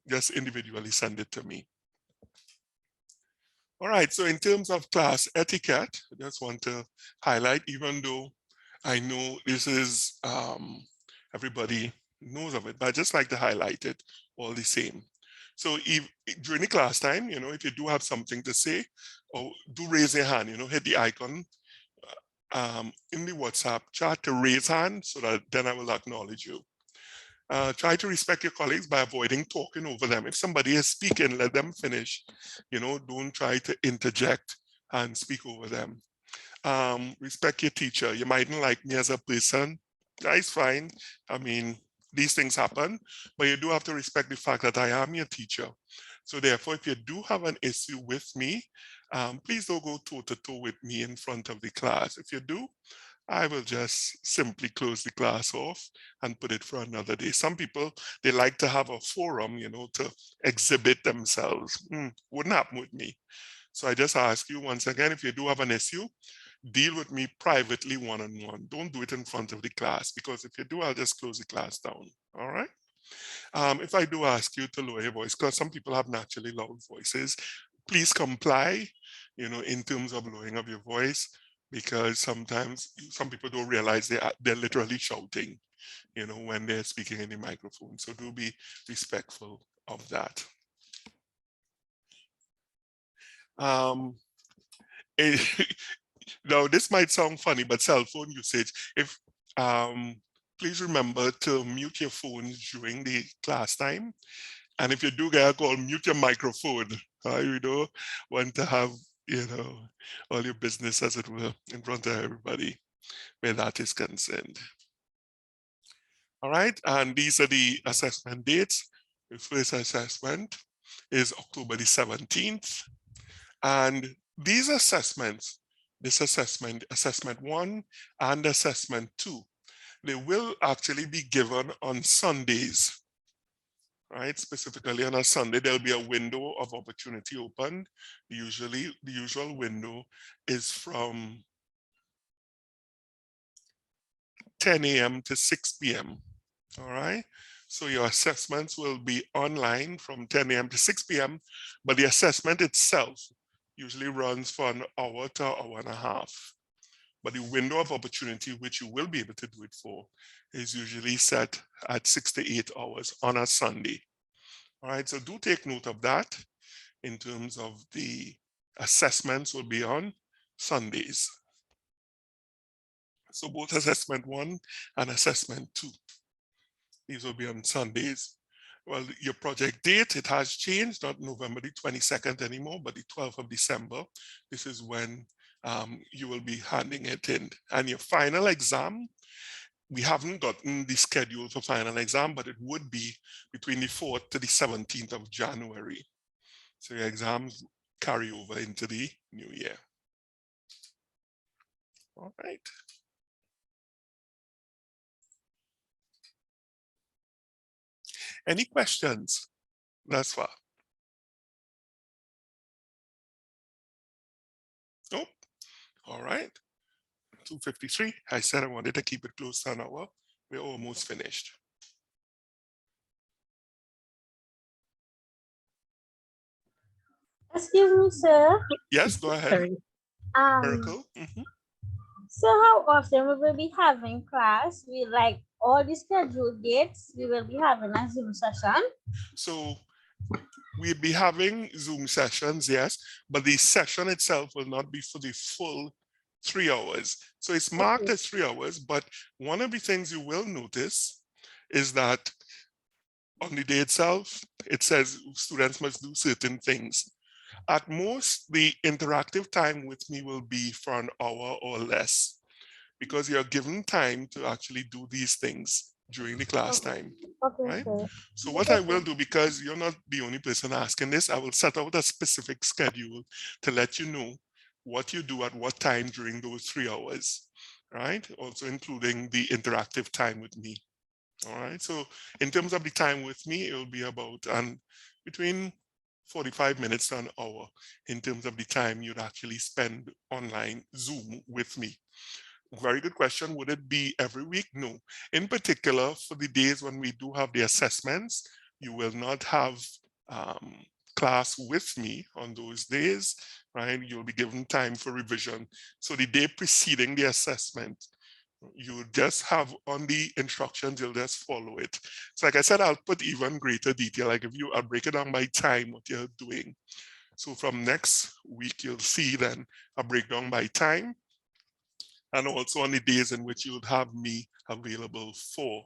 just individually send it to me. All right, so in terms of class etiquette, I just want to highlight, even though I know this is, everybody knows of it, but I just like to highlight it all the same. So during the class time, if you do have something to say, or do raise your hand, hit the icon in the WhatsApp chat to raise hand, so that then I will acknowledge you. Try to respect your colleagues by avoiding talking over them. If somebody is speaking, let them finish. Don't try to interject and speak over them. Respect your teacher. You mightn't like me as a person. That's fine. I mean, these things happen, but you do have to respect the fact that I am your teacher. So therefore, if you do have an issue with me, please don't go toe-to-toe with me in front of the class. If you do, I will just simply close the class off and put it for another day. Some people, they like to have a forum, to exhibit themselves. Wouldn't happen with me. So I just ask you once again, if you do have an issue, deal with me privately one-on-one. Don't do it in front of the class, because if you do, I'll just close the class down. All right. If I do ask you to lower your voice, because some people have naturally loud voices, please comply, in terms of lowering of your voice, because sometimes some people don't realize they're literally shouting, when they're speaking in the microphone. So do be respectful of that. Now, this might sound funny, but cell phone usage, if please remember to mute your phones during the class time. And if you do get a call, mute your microphone. You don't want to have, all your business, as it were, in front of everybody where that is concerned. All right, and these are the assessment dates. The first assessment is October the 17th. And these assessments, this assessment 1 and assessment 2, they will actually be given on Sundays, right? Specifically on a Sunday, there'll be a window of opportunity open. Usually, the usual window is from 10 a.m. to 6 p.m. All right. So your assessments will be online from 10 a.m. to 6 p.m., but the assessment itself usually runs for an hour to an hour and a half. But the window of opportunity which you will be able to do it for is usually set at 6 to 8 hours on a Sunday. All right, so do take note of that in terms of the assessments will be on Sundays. So both assessment 1 and assessment 2. These will be on Sundays. Well, your project date, it has changed, not November the 22nd anymore, but the 12th of December. This is when you will be handing it in. And your final exam, we haven't gotten the schedule for final exam, but it would be between the 4th to the 17th of January. So your exams carry over into the new year. All right. Any questions thus far? Nope. All right. 2:53. I said I wanted to keep it close to an hour. We're almost finished. Excuse me, sir. Yes, go ahead. Miracle. So how often we will be having class? We like all the scheduled dates, we will be having a Zoom session. So we'll be having Zoom sessions, yes, but the session itself will not be for the full 3 hours. So it's marked as 3 hours, but one of the things you will notice is that on the day itself, it says students must do certain things. At most, the interactive time with me will be for an hour or less because you're given time to actually do these things during the class time, right? So what I will do, because you're not the only person asking this, I will set out a specific schedule to let you know what you do at what time during those 3 hours, right? Also including the interactive time with me. All right, so in terms of the time with me, it will be about between 45 minutes to an hour in terms of the time you'd actually spend online Zoom with me. Very good question. Would it be every week? No. In particular, for the days when we do have the assessments, you will not have class with me on those days, right? You'll be given time for revision. So the day preceding the assessment, you just have on the instructions, you'll just follow it. So like I said, I'll put even greater detail. Like if I'll break it down by time, what you're doing. So from next week, you'll see then a breakdown by time, and also on the days in which you would have me available for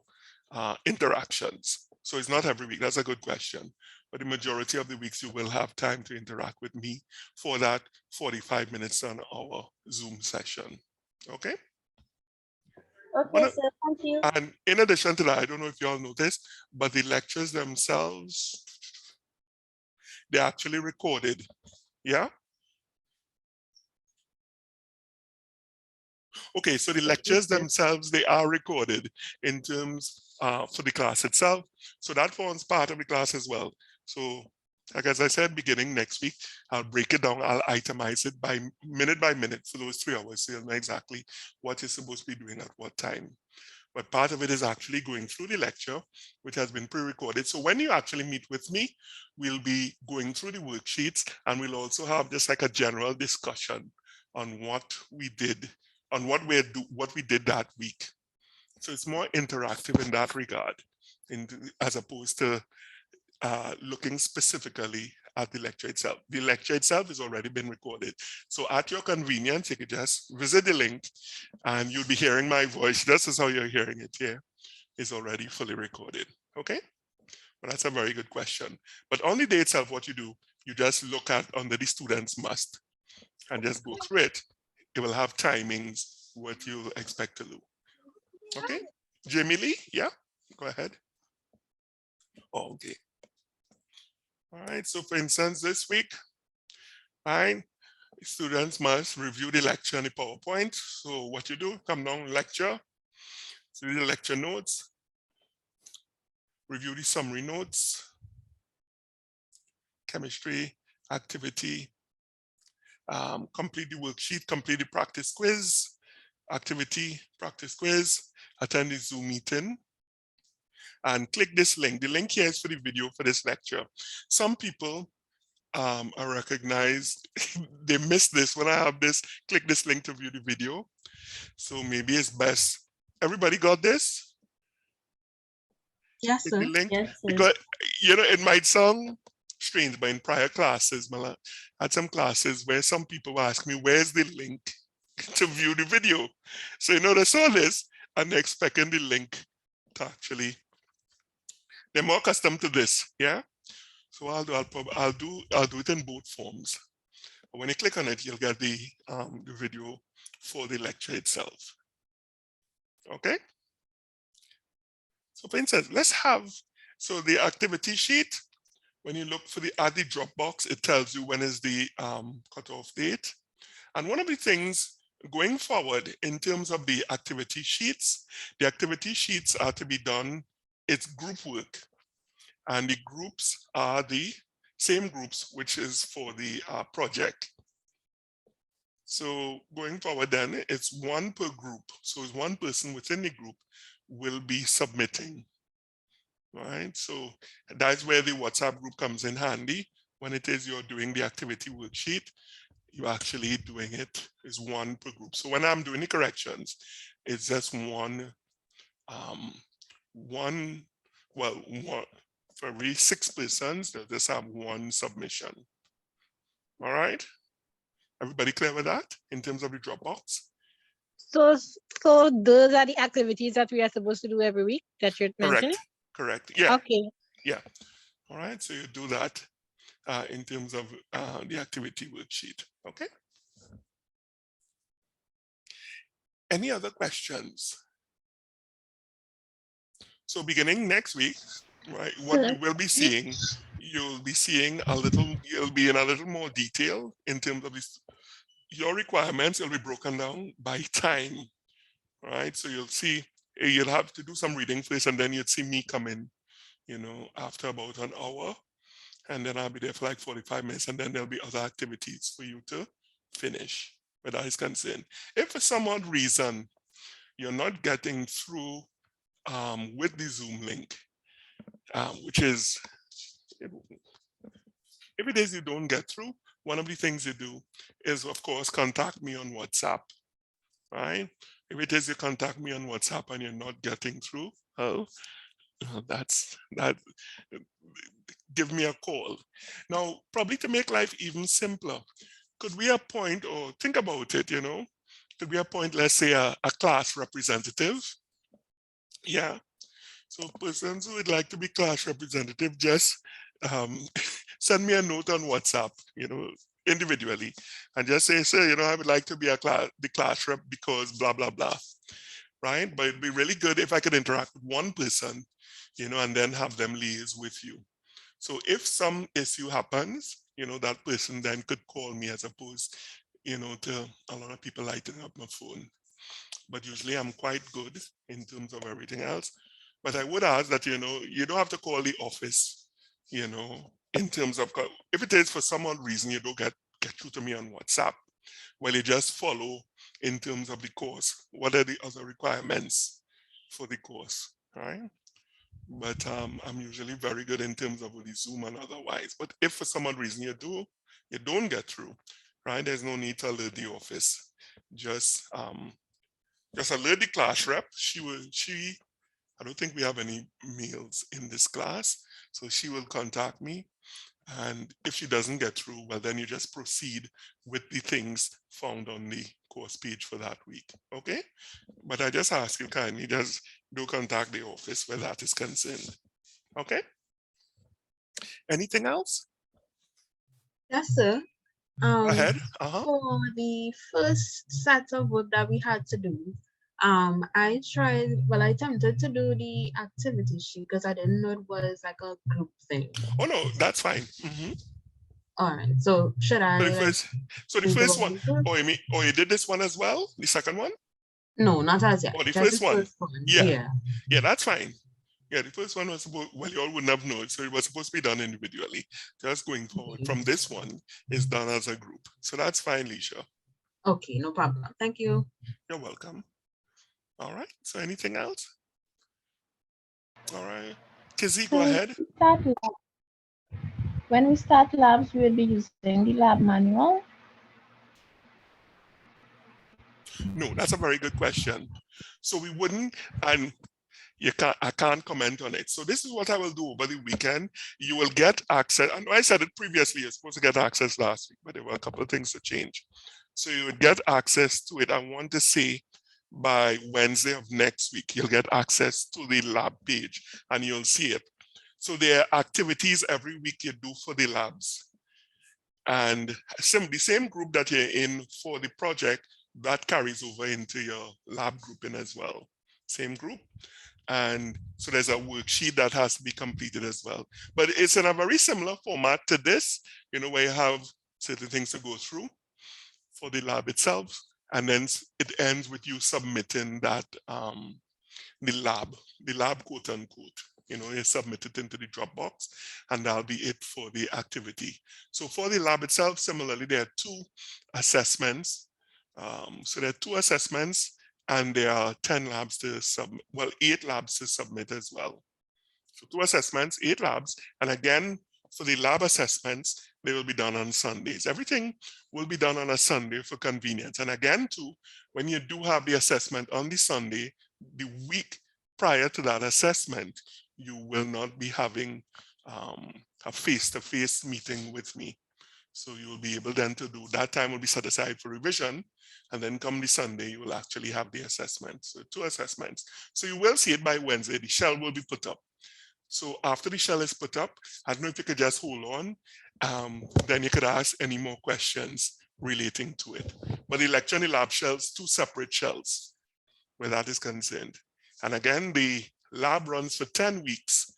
interactions. So it's not every week, that's a good question. But the majority of the weeks you will have time to interact with me for that 45 minutes to an hour Zoom session, okay? Okay, sir, thank you. And in addition to that, I don't know if you all noticed, but the lectures themselves, they're actually recorded, yeah? Okay, so the lectures themselves, they are recorded in terms for the class itself. So that forms part of the class as well. So like as I said, beginning next week, I'll break it down, I'll itemize it by minute for those 3 hours. So you'll know exactly what you're supposed to be doing at what time. But part of it is actually going through the lecture, which has been pre-recorded. So when you actually meet with me, we'll be going through the worksheets, and we'll also have just like a general discussion on what we did, on what we did that week. So it's more interactive in that regard, as opposed to looking specifically at the lecture itself. The lecture itself has already been recorded. So at your convenience, you could just visit the link and you'll be hearing my voice just as how you're hearing it here. Is already fully recorded, okay? But that's a very good question. But on the day itself, what you do, you just look at under the students must and just go through it. It will have timings, what you expect to do. Okay, Jamie Lee, yeah, go ahead. Oh, okay. All right, so for instance, this week, right, students must review the lecture in the PowerPoint. So what you do, come down lecture, see the lecture notes, review the summary notes, chemistry, activity, complete the worksheet, complete the practice quiz, activity, practice quiz, attend the Zoom meeting, and click this link. The link here is for the video for this lecture. Some people I recognize they missed this. When I have this, click this link to view the video. So maybe it's best. Everybody got this? Yes, Click sir. the link? Yes, sir. Because, you know, it might sound strange, but in prior classes, I had some classes where some people will ask me, where's the link to view the video? So, you know, they saw this and they're expecting the link to actually, they're more accustomed to this, yeah? So I'll do it in both forms. When you click on it, you'll get the video for the lecture itself. Okay. So for instance, so the activity sheet, when you look for at the Dropbox, it tells you when is the cutoff date. And one of the things going forward in terms of the activity sheets are to be done, it's group work. And the groups are the same groups, which is for the project. So going forward then, it's one per group. So it's one person within the group will be submitting, right? So that's where the WhatsApp group comes in handy. When it is you're doing the activity worksheet, you're actually doing it is one per group. So when I'm doing the corrections, it's just one for every 6 persons, they'll just have one submission. All right. Everybody clear with that in terms of the Dropbox? So those are the activities that we are supposed to do every week that you're mentioning? Correct. Yeah. Okay. Yeah. All right. So you do that in terms of the activity worksheet. Okay. Any other questions? So beginning next week, right, what you will be seeing, you'll be in a little more detail in terms of your requirements. Will be broken down by time, right? So you'll see, you'll have to do some reading first, and then you'd see me come in, you know, after about an hour, and then I'll be there for like 45 minutes, and then there'll be other activities for you to finish where that is concerned. If for some odd reason you're not getting through with the Zoom link, which is, if it is you don't get through, one of the things you do is, of course, contact me on WhatsApp, right? If it is you contact me on WhatsApp and you're not getting through, give me a call. Now, probably to make life even simpler, could we appoint, or think about it, you know, could we appoint, let's say, a class representative? Yeah. So persons who would like to be class representative, just send me a note on WhatsApp, you know, individually, and just say, sir, you know, I would like to be the class rep because blah, blah, blah, right? But it'd be really good if I could interact with one person, you know, and then have them liaise with you. So if some issue happens, you know, that person then could call me as opposed, you know, to a lot of people lighting up my phone. But usually I'm quite good in terms of everything else. But I would ask that, you know, you don't have to call the office, you know, in terms of, if it is for some odd reason you don't get through to me on WhatsApp, well, you just follow in terms of the course. What are the other requirements for the course, right? But I'm usually very good in terms of the Zoom and otherwise. But if for some odd reason you don't get through, right? There's no need to alert the office. Just alert the class rep. I don't think we have any males in this class, so she will contact me. And if she doesn't get through, well, then you just proceed with the things found on the course page for that week, okay? But I just ask you kindly, just do contact the office where that is concerned, okay? Anything else? Yes, sir. Go ahead. For the first set of work that we had to do, I attempted to do the activity sheet because I didn't know it was like a group thing. Oh no, that's fine. All right, so should I? So the first one, you did this one as well? The second one? No, not as yet. Oh, the just first one. Yeah, that's fine. Yeah, the first one was supposed, well, you all wouldn't have known, so it was supposed to be done individually. Just going forward from this one is done as a group. So that's fine, Leisha. Okay, no problem. Thank you. You're welcome. All right, so anything else? All right. Kizzy, So go ahead. when we start labs, we will be using the lab manual. No, that's a very good question. So we wouldn't, and I can't comment on it. So this is what I will do over the weekend. You will get access. I know I said it previously, you're supposed to get access last week, but there were a couple of things to change. So you would get access to it. I want to say by Wednesday of next week, you'll get access to the lab page and you'll see it. So there are activities every week you do for the labs. And the same group that you're in for the project, that carries over into your lab grouping as well. Same group. And so there's a worksheet that has to be completed as well. But it's in a very similar format to this, where you have certain things to go through for the lab itself. And then it ends with you submitting that, the lab quote unquote, you submit it into the Dropbox and that'll be it for the activity. So for the lab itself, similarly, there are 2 assessments. So there are 2 assessments and there are 10 labs to submit, 8 labs to submit as well. So 2 assessments, 8 labs. And again, for the lab assessments, they will be done on Sundays. Everything will be done on a Sunday for convenience. And again, too, when you do have the assessment on the Sunday, the week prior to that assessment, you will not be having a face-to-face meeting with me. So you will be able then to do, that time will be set aside for revision. And then come the Sunday, you will actually have the assessment. So 2 assessments. So you will see it by Wednesday. The shell will be put up. So after the shell is put up, I don't know if you could just hold on, then you could ask any more questions relating to it. But the lecture and the lab shells, 2 separate shells where that is concerned. And again, the lab runs for 10 weeks.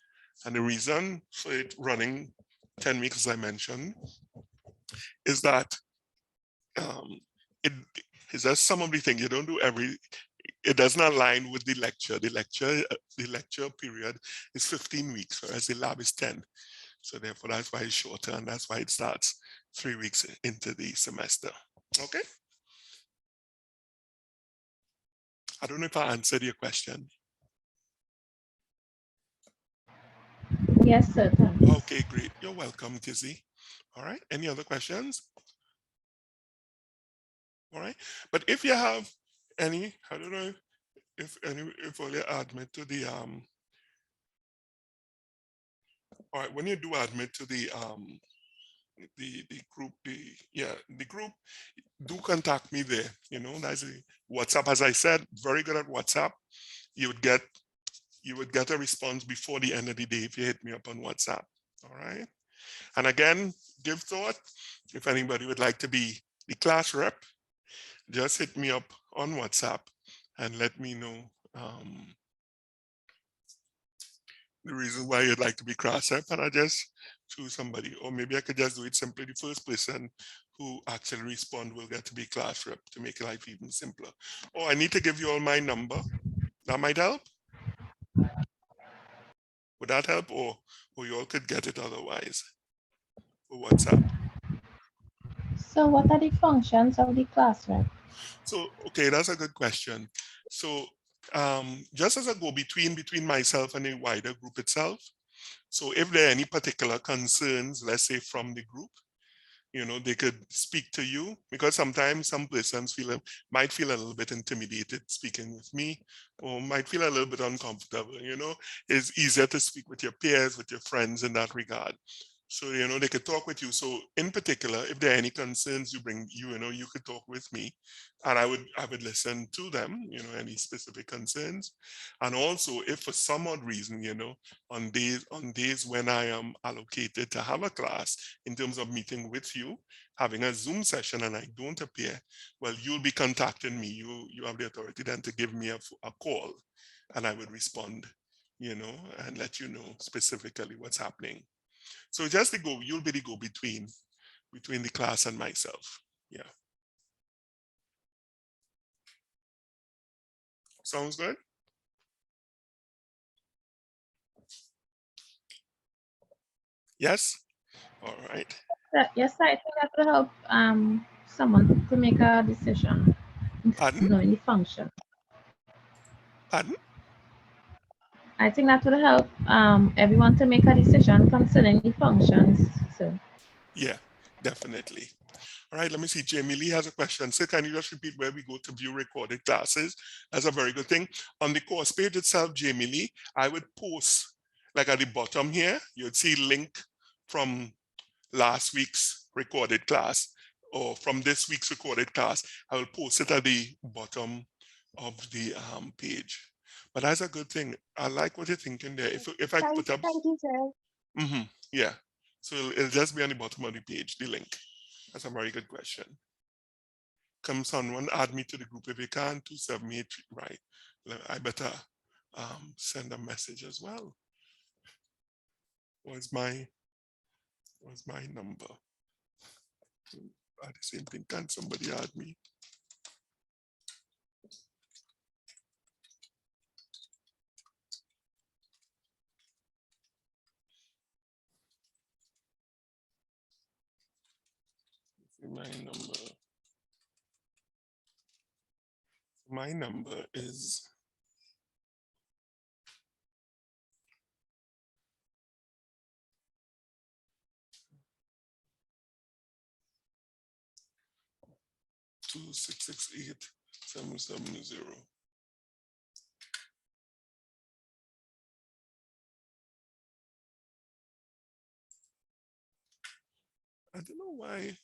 And the reason for it running 10 weeks, as I mentioned, is that it is just some of the things you don't do it does not align with the lecture. The lecture period is 15 weeks, whereas the lab is 10. So therefore, that's why it's shorter, and that's why it starts 3 weeks into the semester. Okay. I don't know if I answered your question. Yes, sir. Okay, great. You're welcome, Kizzy. All right. Any other questions? All right. But if you have any, I don't know if you admit to the all right, when you do admit to the group, the group, do contact me there. That's a WhatsApp. As I said, very good at WhatsApp. You would get a response before the end of the day if you hit me up on WhatsApp. All right. And again, give thought. If anybody would like to be the class rep, just hit me up on WhatsApp and let me know the reason why you'd like to be class rep, and I just choose somebody. Or maybe I could just do it simply. The first person who actually respond will get to be class rep to make life even simpler. Or I need to give you all my number. That might help. Would that help? Or you all could get it otherwise for WhatsApp. So what are the functions of the class rep? So, okay, that's a good question. So just as a go between myself and the wider group itself. So if there are any particular concerns, let's say from the group, they could speak to you, because sometimes some persons might feel a little bit intimidated speaking with me, or might feel a little bit uncomfortable. It's easier to speak with your peers, with your friends in that regard. So, they could talk with you. So in particular, if there are any concerns you bring, you could talk with me and I would listen to them, any specific concerns. And also if for some odd reason, on days when I am allocated to have a class in terms of meeting with you, having a Zoom session and I don't appear, well, you'll be contacting me. You have the authority then to give me a call and I would respond, and let you know specifically what's happening. So just you'll be the go between the class and myself. Yeah. Sounds good? Yes? All right. Yes, I think that will help someone to make a decision. Pardon? Knowing the function. Pardon? I think that will help everyone to make a decision concerning the functions. So Yeah, definitely. All right, let me see. Jamie Lee has a question. So can you just repeat where we go to view recorded classes? That's a very good thing. On the course page itself, Jamie Lee, I would post, like at the bottom here, you'd see link from last week's recorded class or from this week's recorded class. I will post it at the bottom of the page. But that's a good thing. I like what you're thinking there. If I put up, Thank you, sir. yeah. So it'll just be on the bottom of the page, the link. That's a very good question. Come someone add me to the group if you can, 278, right? I better send a message as well. What's my number? At the same thing, can somebody add me? My number is 2668770. I don't know why.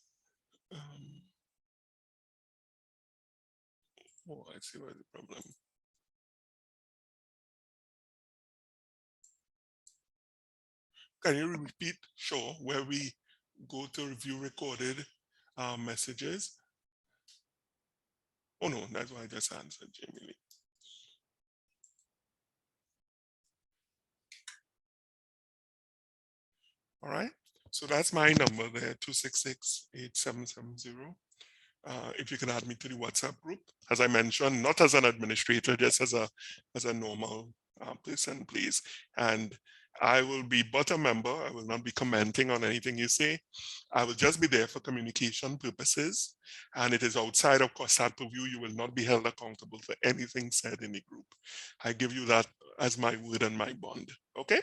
Oh, I see why the problem. Can you repeat, sure, where we go to review recorded messages? Oh no, that's why I just answered, Jamie Lee. All right, so that's my number there, 2668770. If you can add me to the WhatsApp group, as I mentioned, not as an administrator, just as a normal person, please. And I will be but a member. I will not be commenting on anything you say. I will just be there for communication purposes. And it is outside of COSAT purview. You will not be held accountable for anything said in the group. I give you that as my word and my bond. Okay?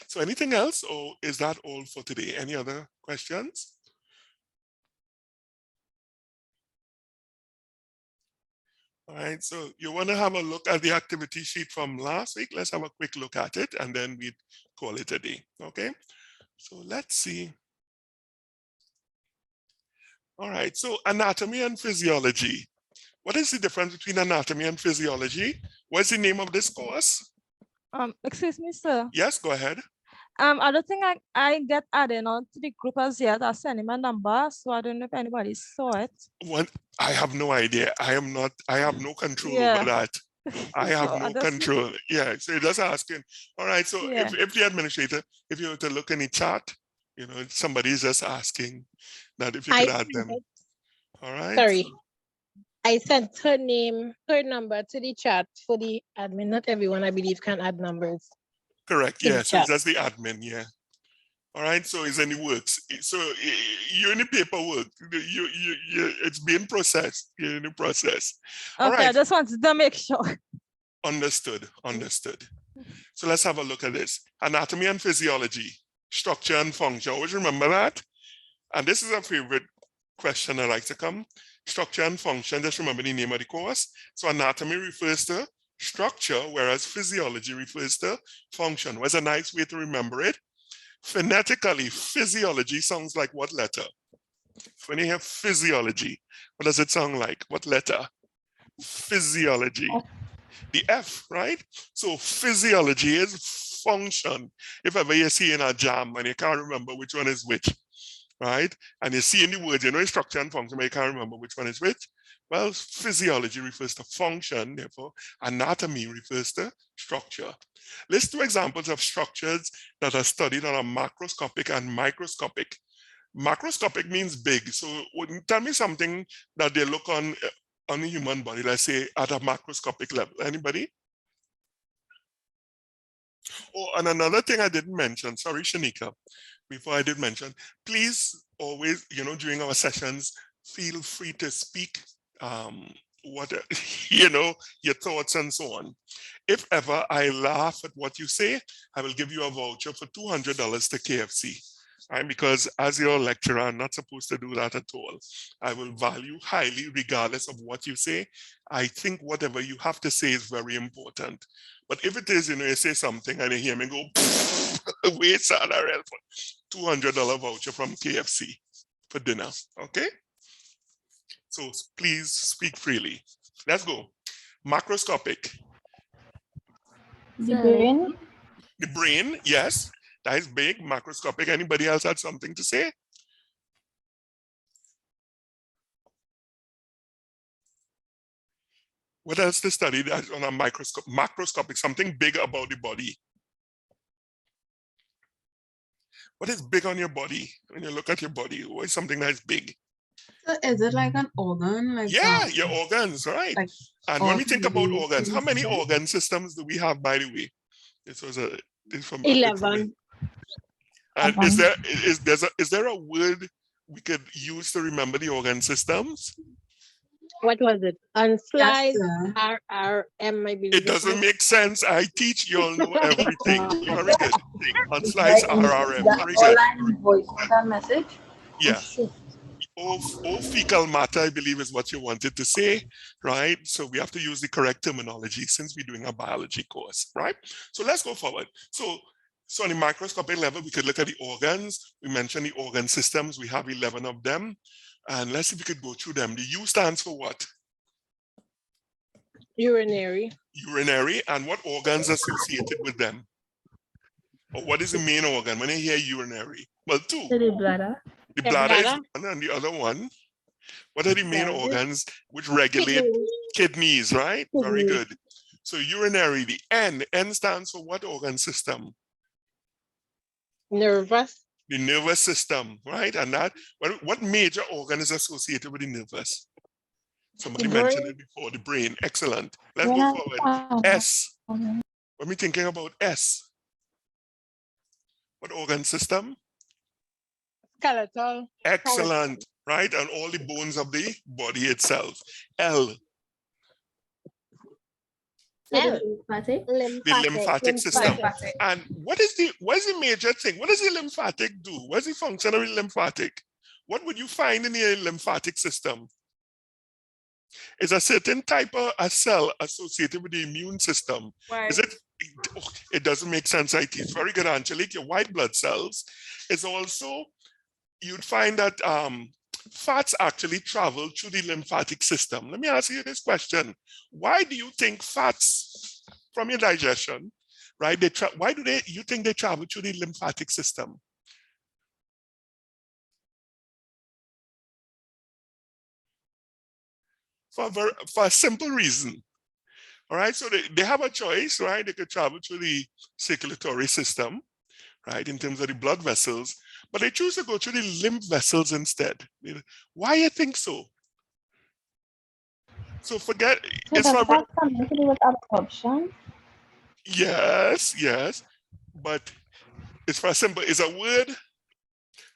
So anything else, or is that all for today? Any other questions? All right, so you want to have a look at the activity sheet from last week. Let's have a quick look at it and then we call it a day, okay? So let's see. All right, so anatomy and physiology. What is the difference between anatomy and physiology? What's the name of this course? Excuse me, sir. Yes, go ahead. I don't think I get added on to the group as yet. I sent him a number, so I don't know if anybody saw it. What? I have no idea. I have no control over that. I have So no control. Yeah, so you're just asking. All right, so Yeah. if the administrator, if you were to look in the chat, somebody's just asking that if you could add them. All right. Sorry. I sent her name, her number to the chat for the admin. Not everyone, I believe, can add numbers. Correct. to the Yeah. So chat. that's the admin. Yeah. All right. So it's in the works. So you're in the paperwork. It's being processed. You're in the process. All Okay, right. I just wanted to make sure. Understood. Understood. So let's have a look at this. Anatomy and physiology, structure and function. Always remember that. And this is a favorite question I like to come. Structure and function, just remember the name of the course. So anatomy refers to structure, whereas physiology refers to function. What's a nice way to remember it? Phonetically, physiology sounds like what letter? When you hear physiology, what does it sound like? What letter? Physiology. The F, right? So physiology is function. If ever you see in a jam and you can't remember which one is which, right? And you see in the words, structure and function, but you can't remember which one is which. Well, physiology refers to function, therefore anatomy refers to structure. List two examples of structures that are studied on a macroscopic and microscopic. Macroscopic means big. So tell me something that they look on the human body, let's say at a macroscopic level. Anybody? Oh, and another thing I didn't mention, sorry, Shanika, before I did mention, please always, during our sessions, feel free to speak what you know, your thoughts and so on. If ever I laugh at what you say, I will give you a voucher for $200 to KFC. Right? Because as your lecturer, I'm not supposed to do that at all. I will value highly regardless of what you say. I think whatever you have to say is very important. But if it is, you know, you say something and you hear me go, wait, salary, $200 voucher from KFC for dinner. Okay? So please speak freely. Let's go. Macroscopic. The brain. The brain, yes, that is big. Macroscopic. Anybody else had something to say? What else to study that on a microscope? Macroscopic, something big about the body. What is big on your body? When you look at your body, what is something that is big? So is it like an organ? Like yeah, your organs, right? Like and when we think about organ organs, how many systems? organ systems do we have, by the way? This was this from 11. And is there a word we could use to remember the organ systems? What was it? On slide sir. RRM, I believe. It doesn't make sense. I teach you all know everything. Very good. On It's slides like RRM. the Very good. online voice note message. Yeah. O fecal matter, I believe, is what you wanted to say, right? So we have to use the correct terminology since we're doing a biology course, right? So let's go forward. So on the microscopic level, we could look at the organs. We mentioned the organ systems. We have 11 of them. And let's see if we could go through them. The U stands for what? Urinary. Urinary. And what organs associated with them? Or what is the main organ when you hear urinary? Well, two. The bladder. The bladder is one, and the other one. What are the main organs which regulate kidneys, right? Very good. So urinary, the N stands for what organ system? Nervous. The nervous system, right? And that, what major organ is associated with the nervous? Somebody mentioned it before, the brain. Excellent. Let's go forward. S. When we're thinking about S, what organ system? Skeletal. Excellent, right? And all the bones of the body itself. L. Lymphatic. The lymphatic system. And what is the major thing? What does the lymphatic do? What's the function of the lymphatic? What would you find in the lymphatic system? It's a certain type of a cell associated with the immune system. Why? Is it? It doesn't make sense. It's very good, Angelique. Your white blood cells is also, you'd find that fats actually travel through the lymphatic system. Let me ask you this question. Why do you think fats from your digestion, right? Why do you think they travel through the lymphatic system? For a simple reason. All right, so they have a choice, right? They could travel through the circulatory system, right, in terms of the blood vessels, but they choose to go through the lymph vessels instead. Why you think so? So forget. So does that have something to do with absorption? Yes, but it's for a simple. It's a word,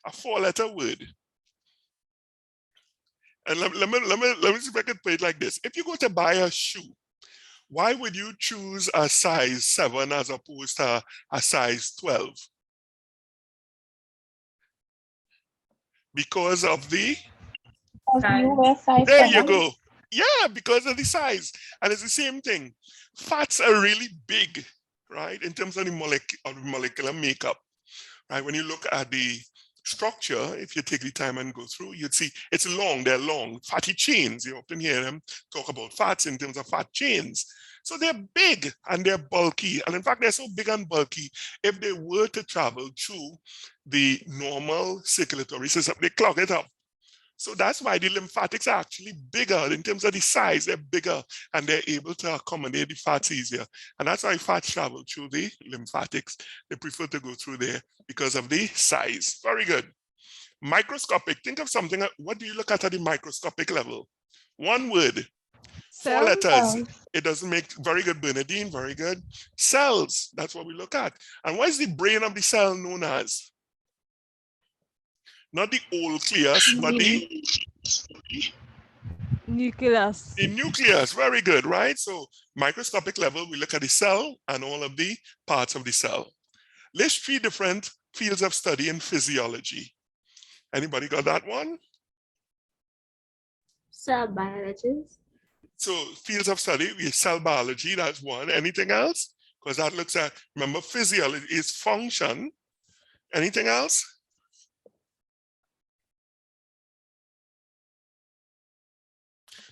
a 4-letter word. And let me see if I can put it like this. If you go to buy a shoe, why would you choose a size 7 as opposed to a size 12? Because of the there you go. Yeah, because of the size. And it's the same thing. Fats are really big, right? In terms of the molecular makeup, right? When you look at the structure, if you take the time and go through, you'd see it's long, they're long, fatty chains. You often hear them talk about fats in terms of fat chains. So they're big and they're bulky. And in fact, they're so big and bulky, if they were to travel through the normal circulatory system, they clog it up. So that's why the lymphatics are actually bigger in terms of the size. They're bigger and they're able to accommodate the fats easier. And that's why fats travel through the lymphatics. They prefer to go through there because of the size. Very good. Microscopic. Think of something. What do you look at the microscopic level? One word. 4 letters. It doesn't make very good, Bernadine. Very good. Cells. That's what we look at. And what is the brain of the cell known as? Not the nucleus, but Nucleus. The nucleus, very good, right? So microscopic level, we look at the cell and all of the parts of the cell. List 3 different fields of study in physiology. Anybody got that one? Cell biology. So fields of study, we have cell biology, that's one. Anything else? Because that looks at, remember, physiology is function. Anything else?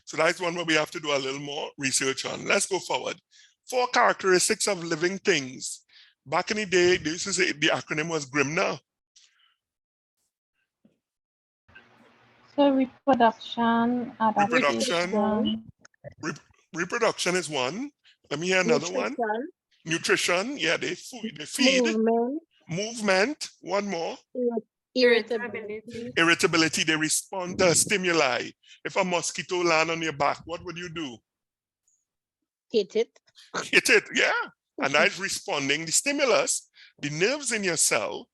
So that's one where we have to do a little more research on. Let's go forward. 4 characteristics of living things. Back in the day, this is the acronym was GRIMNA. So reproduction, Reproduction. Reproduction is one. Let me hear another one. Nutrition. Yeah, they feed. Movement. One more. Irritability. Irritability. They respond to stimuli. If a mosquito land on your back, what would you do? Hit it. Hit it, yeah. And that's responding. The stimulus, the nerves in your cell,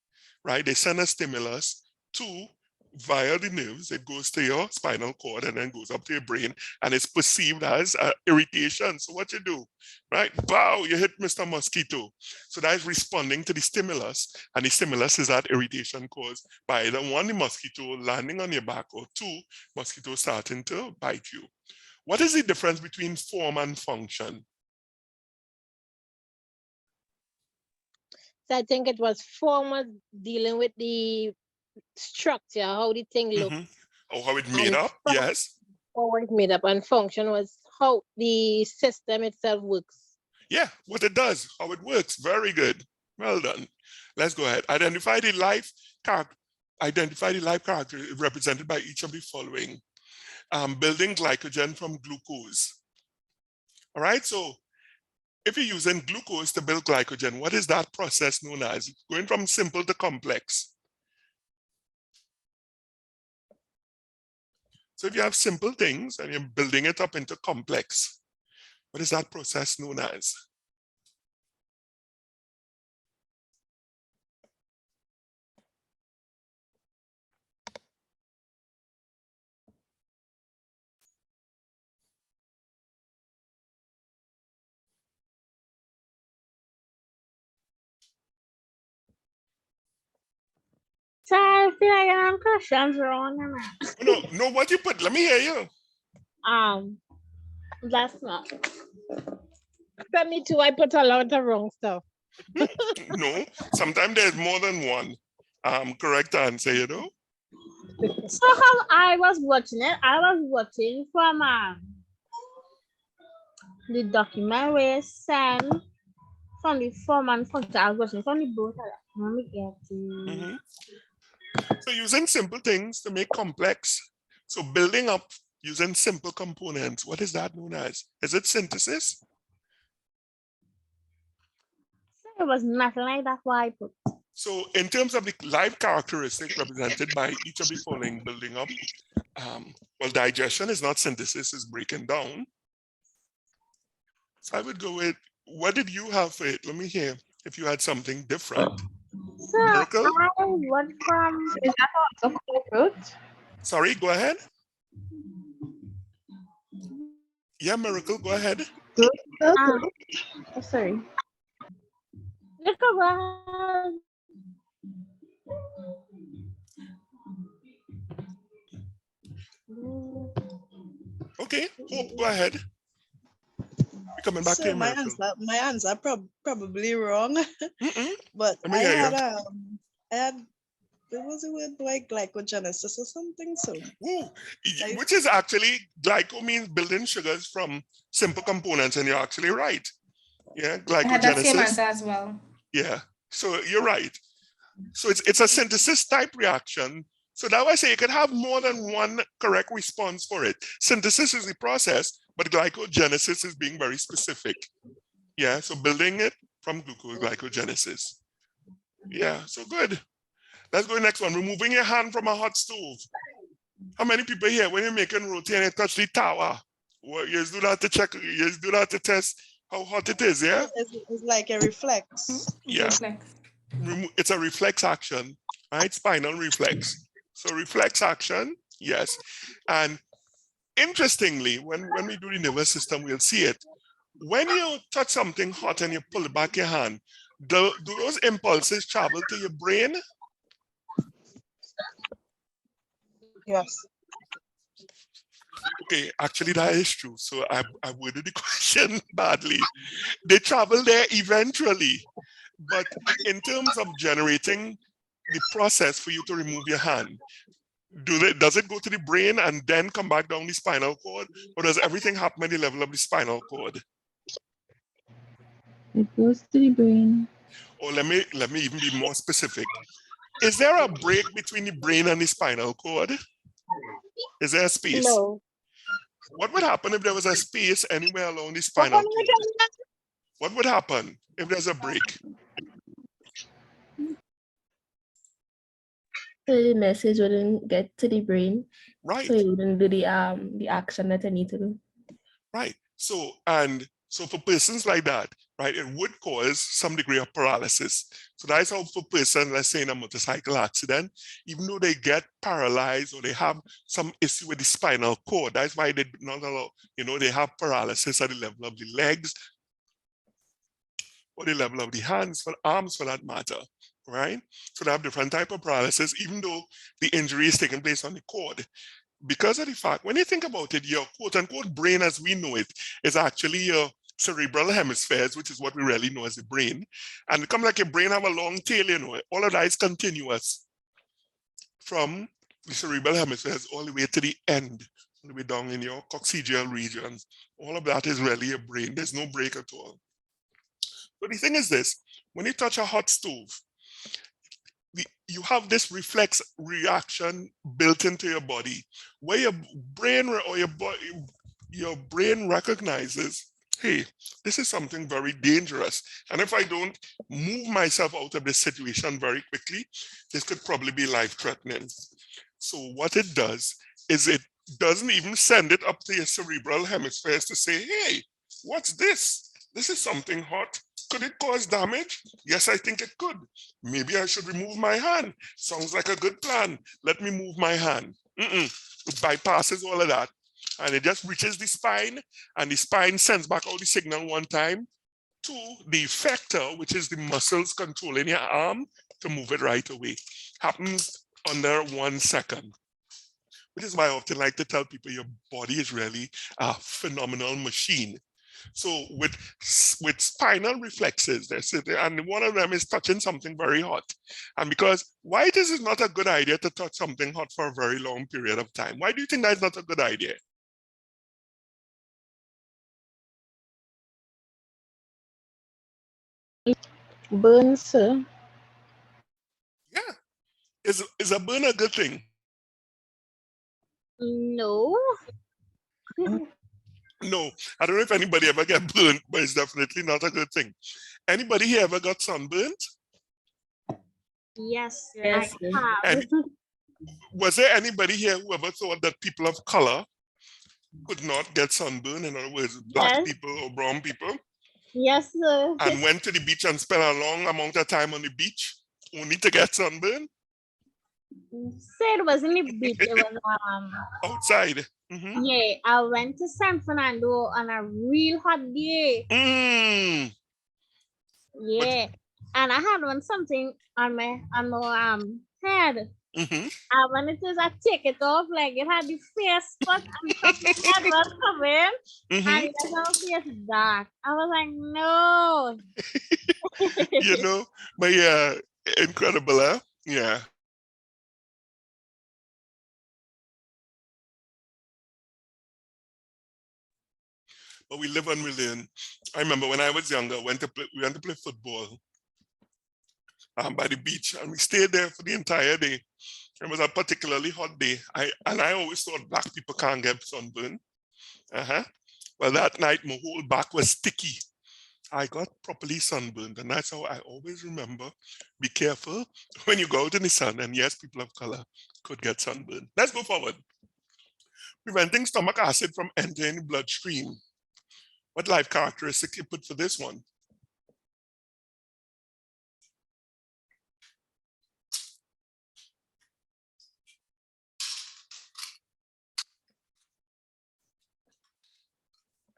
right? They send a stimulus to, via the nerves, it goes to your spinal cord and then goes up to your brain, and it's perceived as irritation. So what you do, right? Bow, you hit Mr. Mosquito. So that's responding to the stimulus, and the stimulus is that irritation caused by either 1, the mosquito landing on your back, or 2, mosquito starting to bite you. What is the difference between form and function? So I think it was form was dealing with the structure, how the thing looked. Oh, how it made up, yes. How it made up, and function was how the system itself works. Yeah, what it does, how it works. Very good. Well done. Let's go ahead. Identify the life character represented by each of the following. Building glycogen from glucose. All right, so if you're using glucose to build glycogen, what is that process known as? Going from simple to complex. So if you have simple things and you're building it up into complex, what is that process known as? So I feel like I'm questions wrong. No, what you put? Let me hear you. That's not. For me too, I put a lot of wrong stuff. No, sometimes there's more than one correct answer, you know? So how I was watching it, I was watching from the document where sent from the form and function. I was watching from the both. Let me get it. So using simple things to make complex. So building up using simple components. What is that known as? Is it synthesis? It was nothing like that. Why I put. So in terms of the life characteristics represented by each of the following building up, well, digestion is not synthesis, it's breaking down. So I would go with, what did you have for it? Let me hear if you had something different. So Miracle? I went from. Is that also cockroach? Sorry, go ahead. Yeah, Miracle, go ahead. Sorry. Okay, Hope, go ahead. You're coming back So here, my Miracle. answer probably wrong, but Let me I hear had you. it was a word like glycogenesis or something. So which is actually, glyco means building sugars from simple components, and you're actually right. Yeah, I had that same glycogenesis. answer as well. Yeah, so you're right. So it's a synthesis type reaction. So that I say you could have more than one correct response for it. Synthesis is the process, but glycogenesis is being very specific. Yeah, so building it from glucose, glycogenesis. Yeah, so good. Let's go next one. Removing your hand from a hot stove. How many people here, when you're making roti and you touch the tower, well, you just do that to check, you just do that to test how hot it is, yeah? It's like a reflex. Yeah. It's a reflex action, right? Spinal reflex. So reflex action, yes. And interestingly, when we do the nervous system, we'll see it. When you touch something hot and you pull back your hand, do those impulses travel to your brain? Yes. Okay, actually that is true. So I worded the question badly. They travel there eventually. But in terms of generating the process for you to remove your hand, does it go to the brain and then come back down the spinal cord, or does everything happen at the level of the spinal cord? It goes to the brain. Or let me even be more specific. Is there a break between the brain and the spinal cord? Is there a space? No. What would happen if there was a space anywhere along the spinal cord? What would happen if there's a break? So the message wouldn't get to the brain. Right. So you wouldn't do the action that I need to do. Right. So for persons like that, right, it would cause some degree of paralysis. So that's how for person, let's say in a motorcycle accident, even though they get paralyzed or they have some issue with the spinal cord, that's why they not allow, they have paralysis at the level of the legs or the level of the hands, for arms for that matter, right? So they have different type of paralysis, even though the injury is taking place on the cord. Because of the fact, when you think about it, your quote-unquote brain as we know it is actually your cerebral hemispheres, which is what we really know as the brain. And it comes like your brain have a long tail, all of that is continuous from the cerebral hemispheres all the way to the end, all the way down in your coccygeal regions. All of that is really a brain. There's no break at all. But the thing is this, when you touch a hot stove, you have this reflex reaction built into your body where your brain or your brain recognizes, hey, this is something very dangerous. And if I don't move myself out of this situation very quickly, this could probably be life-threatening. So what it does is it doesn't even send it up to your cerebral hemispheres to say, hey, what's this? This is something hot. Could it cause damage? Yes, I think it could. Maybe I should remove my hand. Sounds like a good plan. Let me move my hand. It bypasses all of that. And it just reaches the spine, and the spine sends back all the signal one time to the effector, which is the muscles controlling your arm, to move it right away. Happens under 1 second. Which is why I often like to tell people your body is really a phenomenal machine. So with spinal reflexes, and one of them is touching something very hot. And because why it is not a good idea to touch something hot for a very long period of time? Why do you think that's not a good idea? Burns, sir. Yeah. Is a burn a good thing? No. No, I don't know if anybody ever get burnt, but it's definitely not a good thing. Anybody here ever got sunburnt? Yes, Yes. I have. And was there anybody here who ever thought that people of color could not get sunburn? In other words, black Yes. people or brown people? Yes, sir. And went to the beach and spent a long amount of time on the beach only to get sunburn? Say it wasn't a beach. It was outside. Yeah, I went to San Fernando on a real hot day. Yeah, and I had on something on my head. And when it was, I take it off, like it had the face spot and top of my head was covered, and it was all face dark. I was like, no. But yeah, incredible, huh? Yeah. But we live and we learn. I remember when I was younger, we went to play football by the beach, and we stayed there for the entire day. It was a particularly hot day. I always thought black people can't get sunburn. Well, that night my whole back was sticky. I got properly sunburned, and that's how I always remember, be careful when you go out in the sun, and yes, people of color could get sunburned. Let's go forward. Preventing stomach acid from entering the bloodstream. What life characteristic you put for this one?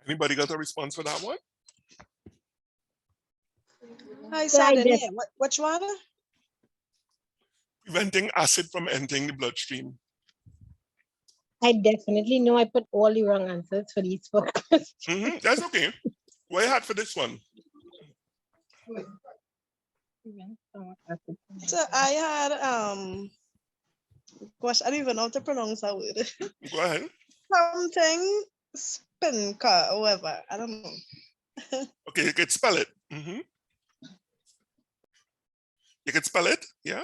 Anybody got a response for that one? I said in here. Which one? Preventing acid from entering the bloodstream. I definitely know I put all the wrong answers for these four questions. That's okay. What you had for this one? So I had gosh, I don't even know how to pronounce that word. Go ahead. Something spinka or whatever. I don't know. Okay, you can spell it. You can spell it, yeah?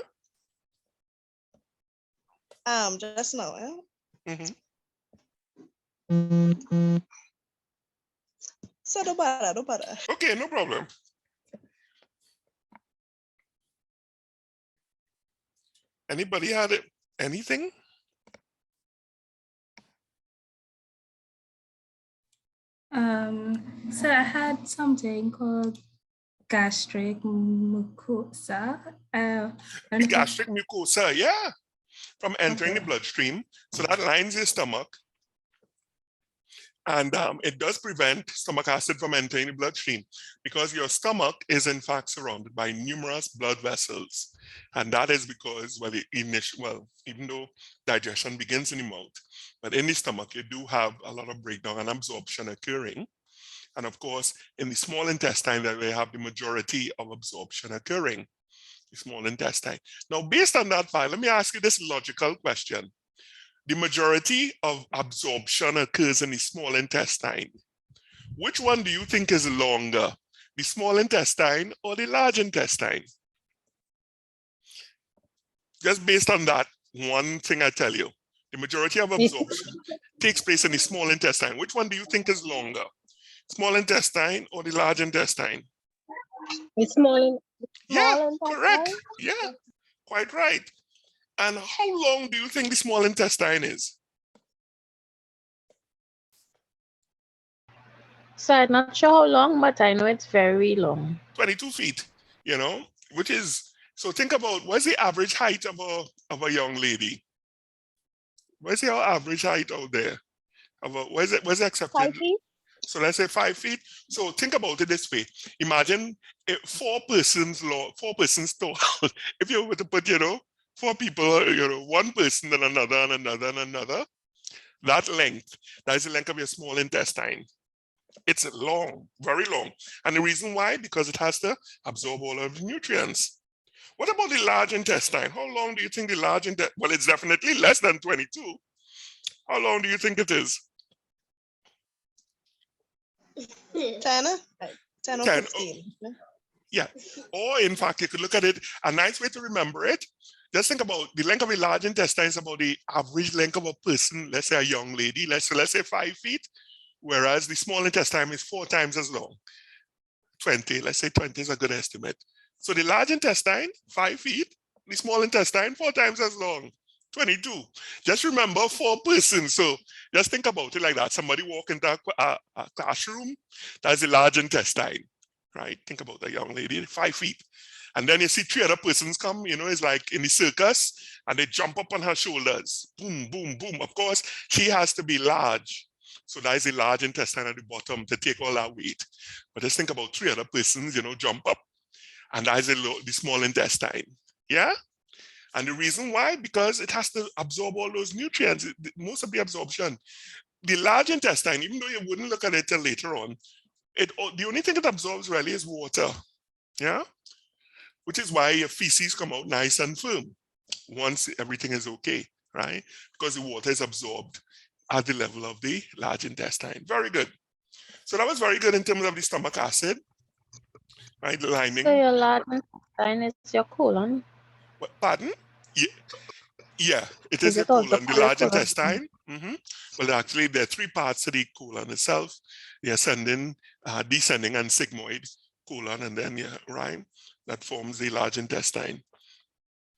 Just now, eh? So do bother. Okay, no problem. Anybody had it? Anything? So I had something called gastric mucosa. The gastric mucosa, yeah, from entering the bloodstream. So that lines your stomach. And it does prevent stomach acid from entering the bloodstream because your stomach is in fact surrounded by numerous blood vessels. And that is because, even though digestion begins in the mouth, but in the stomach, you do have a lot of breakdown and absorption occurring. And of course, in the small intestine, that we have the majority of absorption occurring, the small intestine. Now, based on that fact, let me ask you this logical question. The majority of absorption occurs in the small intestine. Which one do you think is longer, the small intestine or the large intestine? Just based on that, one thing I tell you, the majority of absorption takes place in the small intestine. Which one do you think is longer, small intestine or the large intestine? The small Yeah, correct. Yeah, quite right. And how long do you think the small intestine is? So I'm not sure how long, but I know it's very long. 22 feet, which is, so think about, what's the average height of a young lady? What's the average height out there? Where's it accepted? 5 feet? So let's say 5 feet. So think about it this way. Imagine four persons tall. If you were to put, four people, one person and another and another and another, that is the length of your small intestine. It's long, very long. And the reason why, because it has to absorb all of the nutrients. What about the large intestine? How long do you think the large intestine? Well, it's definitely less than 22. How long do you think it is? 10 or 15. Yeah. Or in fact, you could look at it, a nice way to remember it. Just think about the length of a large intestine is about the average length of a person, let's say a young lady, let's say 5 feet, whereas the small intestine is 4 times as long. 20, let's say 20 is a good estimate. So the large intestine, 5 feet, the small intestine, 4 times as long, 22. Just remember 4 persons. So just think about it like that. Somebody walk into a classroom, that's the large intestine, right? Think about a young lady, 5 feet. And then you see 3 other persons come, it's like in the circus, and they jump up on her shoulders. Boom, boom, boom. Of course, she has to be large. So that is the large intestine at the bottom to take all that weight. But just think about 3 other persons, jump up. And that is the small intestine. Yeah? And the reason why, because it has to absorb all those nutrients, most of the absorption. The large intestine, even though you wouldn't look at it till later on, the only thing it absorbs really is water. Yeah? Which is why your feces come out nice and firm once everything is okay, right? Because the water is absorbed at the level of the large intestine. Very good. So that was very good in terms of the stomach acid, right? The lining. So your large intestine is your colon? What, pardon? Yeah, it is your colon, the large intestine. Well, actually, there are 3 parts to the colon itself: the ascending, descending, and sigmoid colon, and then right, that forms the large intestine.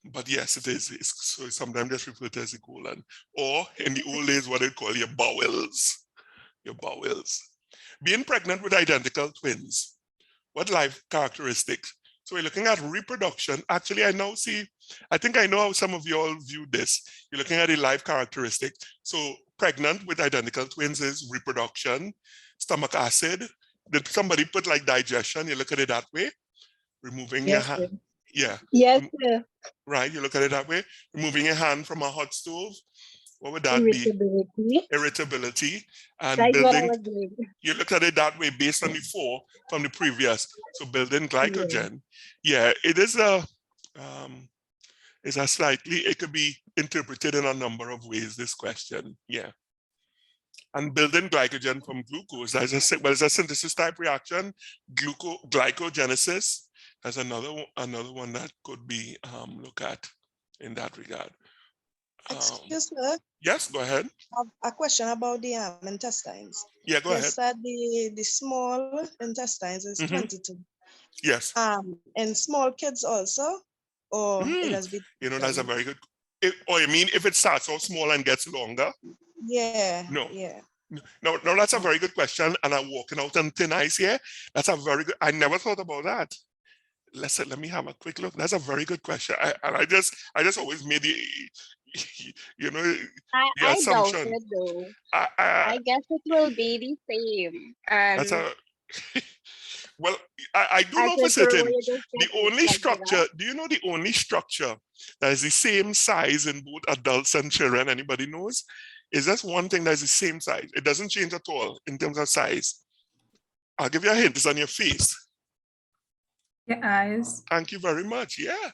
But yes, it is. So sometimes just referred to as the colon, or in the old days, what they call your bowels. Your bowels. Being pregnant with identical twins. What life characteristics? So we're looking at reproduction. Actually, I think I know how some of you all view this. You're looking at the life characteristic. So pregnant with identical twins is reproduction, stomach acid. Did somebody put like digestion? You look at it that way, removing your Yes, hand. sir. Yeah. Yes, sir. Right, you look at it that way. Removing your hand from a hot stove, what would that be? Irritability. Irritability. And That's what I building, was doing. you look at it that way based on the 4 from the previous. So building glycogen. Yeah, it is a slightly, it could be interpreted in a number of ways, this question. Yeah. And building glycogen from glucose, as I said, well, it's a synthesis type reaction. Glycogenesis. That's another one that could be looked at in that regard. Excuse me. Yes, go ahead. A question about the intestines. Yeah, go You ahead. said the small intestines is 22. Yes. And small kids also, or it has been. You know, that's a very good. Or you mean if it starts off small and gets longer? Yeah. No. Yeah. No, that's a very good question. And I'm walking out on thin ice here. That's a very good. I never thought about that. Let me have a quick look. That's a very good question. I just always made the, you know, the I doubt assumption. it though. I guess it will be the same. That's a. Well, I do know for certain the only structure. Do you know the only structure that is the same size in both adults and children? Anybody knows? Is just one thing that is the same size. It doesn't change at all in terms of size. I'll give you a hint. It's on your face. Your eyes. Thank you very much. Yeah.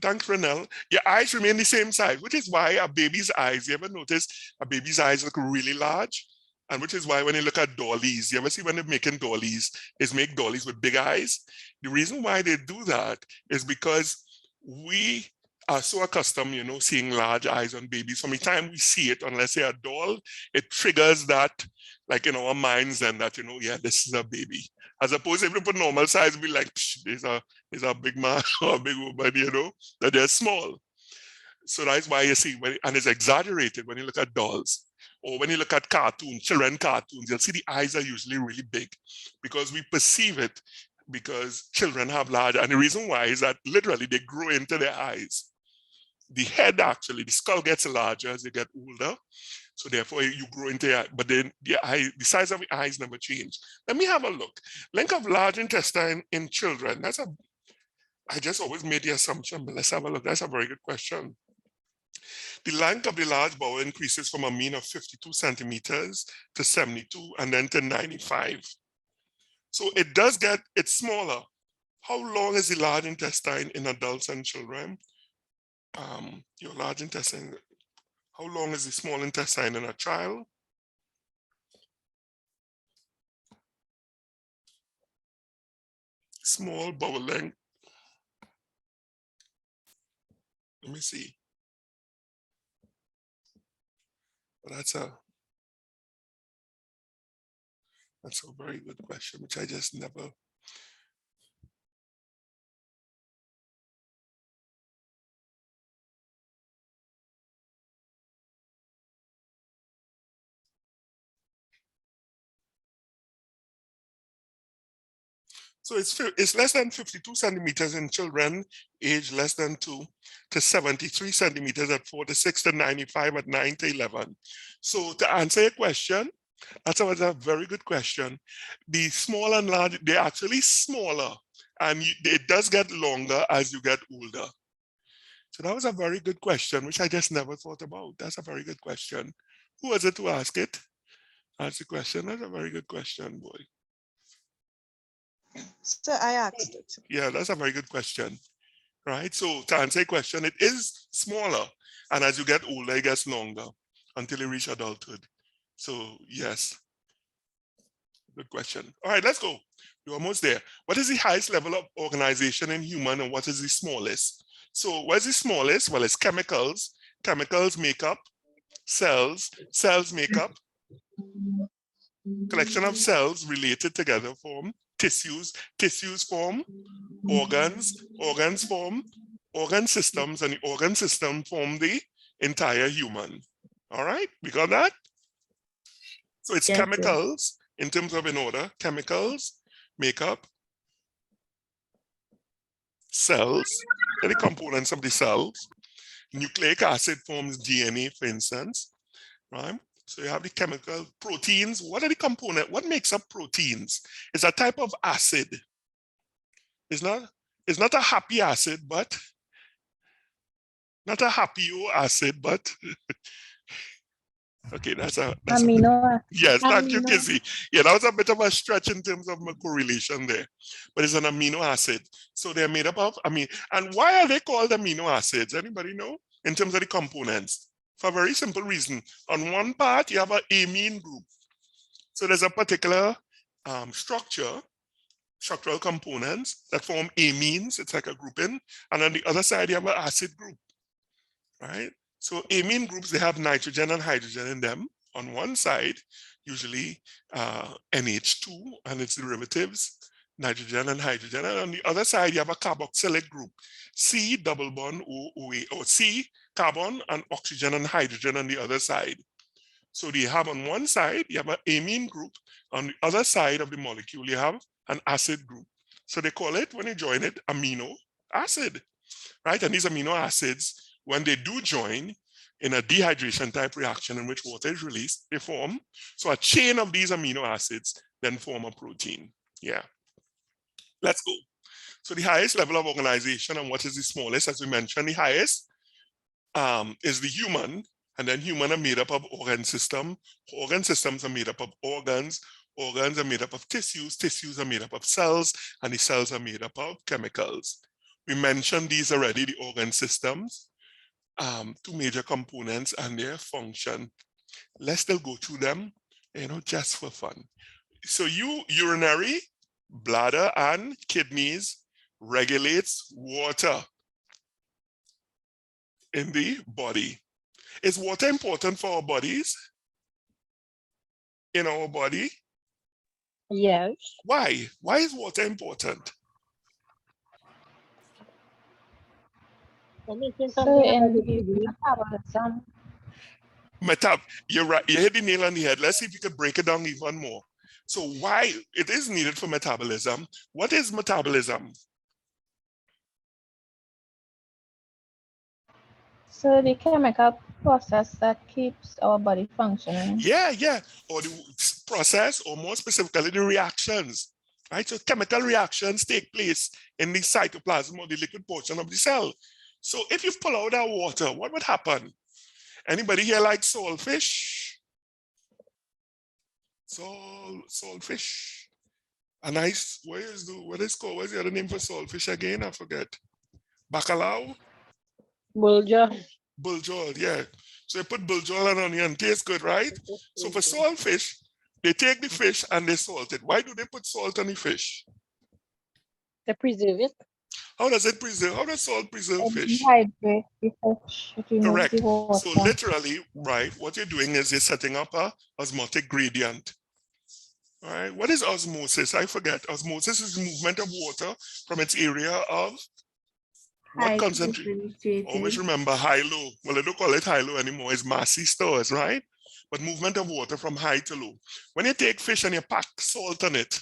Thanks, Renelle. Your eyes remain the same size, which is why a baby's eyes, you ever notice a baby's eyes look really large? And which is why when you look at dollies, you ever see when they're making dollies, is make dollies with big eyes? The reason why they do that is because we are so accustomed, you know, seeing large eyes on babies. From the time we see it, unless they're a doll, it triggers that, like in our minds, and that, you know, yeah, this is a baby. As opposed to if you put normal size, be like, there's a big man or a big woman, you know, that they're small. So that's why you see, and it's exaggerated when you look at dolls. Or when you look at cartoons, children cartoons, you'll see the eyes are usually really big because we perceive it because children have large, and the reason why is that literally they grow into their eyes. The head actually, the skull gets larger as they get older. So therefore you grow into your, but then the size of the eyes never change. Let me have a look. Length of large intestine in children. I just always made the assumption, but let's have a look. That's a very good question. The length of the large bowel increases from a mean of 52 centimeters to 72 and then to 95. So it's smaller. How long is the large intestine in adults and children? Your large intestine, how long is the small intestine in a child? Small bowel length. Let me see. That's a very good question, which I just never. So it's less than 52 centimeters in children aged less than 2 to 73 centimeters at 4 to 6 to 95 at 9 to 11. So to answer your question, that's a very good question. The small and large, they're actually smaller, and it does get longer as you get older. So that was a very good question, which I just never thought about. That's a very good question. Who was it to ask it? That's the question. That's a very good question, boy. So I asked it. Yeah, that's a very good question. Right. So to answer your question, it is smaller. And as you get older, it gets longer until you reach adulthood. So yes. Good question. All right, let's go. You're almost there. What is the highest level of organization in human and what is the smallest? So what is the smallest? Well, it's chemicals. Chemicals make up cells. Cells make up collection of cells related together form tissues. Tissues form organs. Organs form organ systems, and the organ system form the entire human. All right, we got that? So it's chemicals in terms of in order. Chemicals make up cells, the components of the cells. Nucleic acid forms DNA, for instance, right? So you have the chemical proteins. What are the components? What makes up proteins? It's a type of acid. It's not a happy acid, but not a happy acid, but okay, that's a Amino yes, thank you, amino. Kizzy. Yeah, that was a bit of a stretch in terms of my correlation there, but it's an amino acid. So they're made up of and why are they called amino acids? Anybody know? In terms of the components, for a very simple reason. On one part, you have an amine group. So there's a particular structural components that form amines. It's like a grouping, and on the other side, you have an acid group, right? So amine groups, they have nitrogen and hydrogen in them. On one side, usually NH2 and its derivatives, nitrogen and hydrogen. And on the other side, you have a carboxylic group, C double bond OOA, or C carbon and oxygen and hydrogen on the other side. So you have on one side, you have an amine group. On the other side of the molecule, you have an acid group. So they call it, when you join it, amino acid, right? And these amino acids, when they do join in a dehydration type reaction in which water is released, they form. So a chain of these amino acids then form a protein. Yeah. Let's go. So the highest level of organization, and what is the smallest, as we mentioned, the highest is the human, and then human are made up of organ system. Organ systems are made up of organs. Organs are made up of tissues. Tissues are made up of cells, and the cells are made up of chemicals. We mentioned these already, the organ systems. Two major components and their function. Let's still go through them, just for fun. So urinary, bladder, and kidneys regulates water in the body. Is water important for our bodies? In our body? Yes. Why? Why is water important? Metabolism. You're right. You hit the nail on the head. Let's see if you could break it down even more. So why it is needed for metabolism? What is metabolism? So the chemical process that keeps our body functioning. Yeah. Or the process, or more specifically, the reactions. Right? So chemical reactions take place in the cytoplasm, or the liquid portion of the cell. So if you pull out that water, what would happen? Anybody here like saltfish? Saltfish. A nice, what is the other name for saltfish again? I forget. Bacalao? Buljol, yeah. So you put buljol and onion, tastes good, right? So for saltfish, they take the fish and they salt it. Why do they put salt on the fish? To preserve it. How does it preserve? How does salt preserve fish? Dehydrate the fish. Correct. So literally, right, what you're doing is you're setting up a osmotic gradient. All right. What is osmosis? I forget. Osmosis is the movement of water from its area of what concentration? Always remember high-low. Well, they don't call it high-low anymore. It's massy stores, right? But movement of water from high to low. When you take fish and you pack salt on it,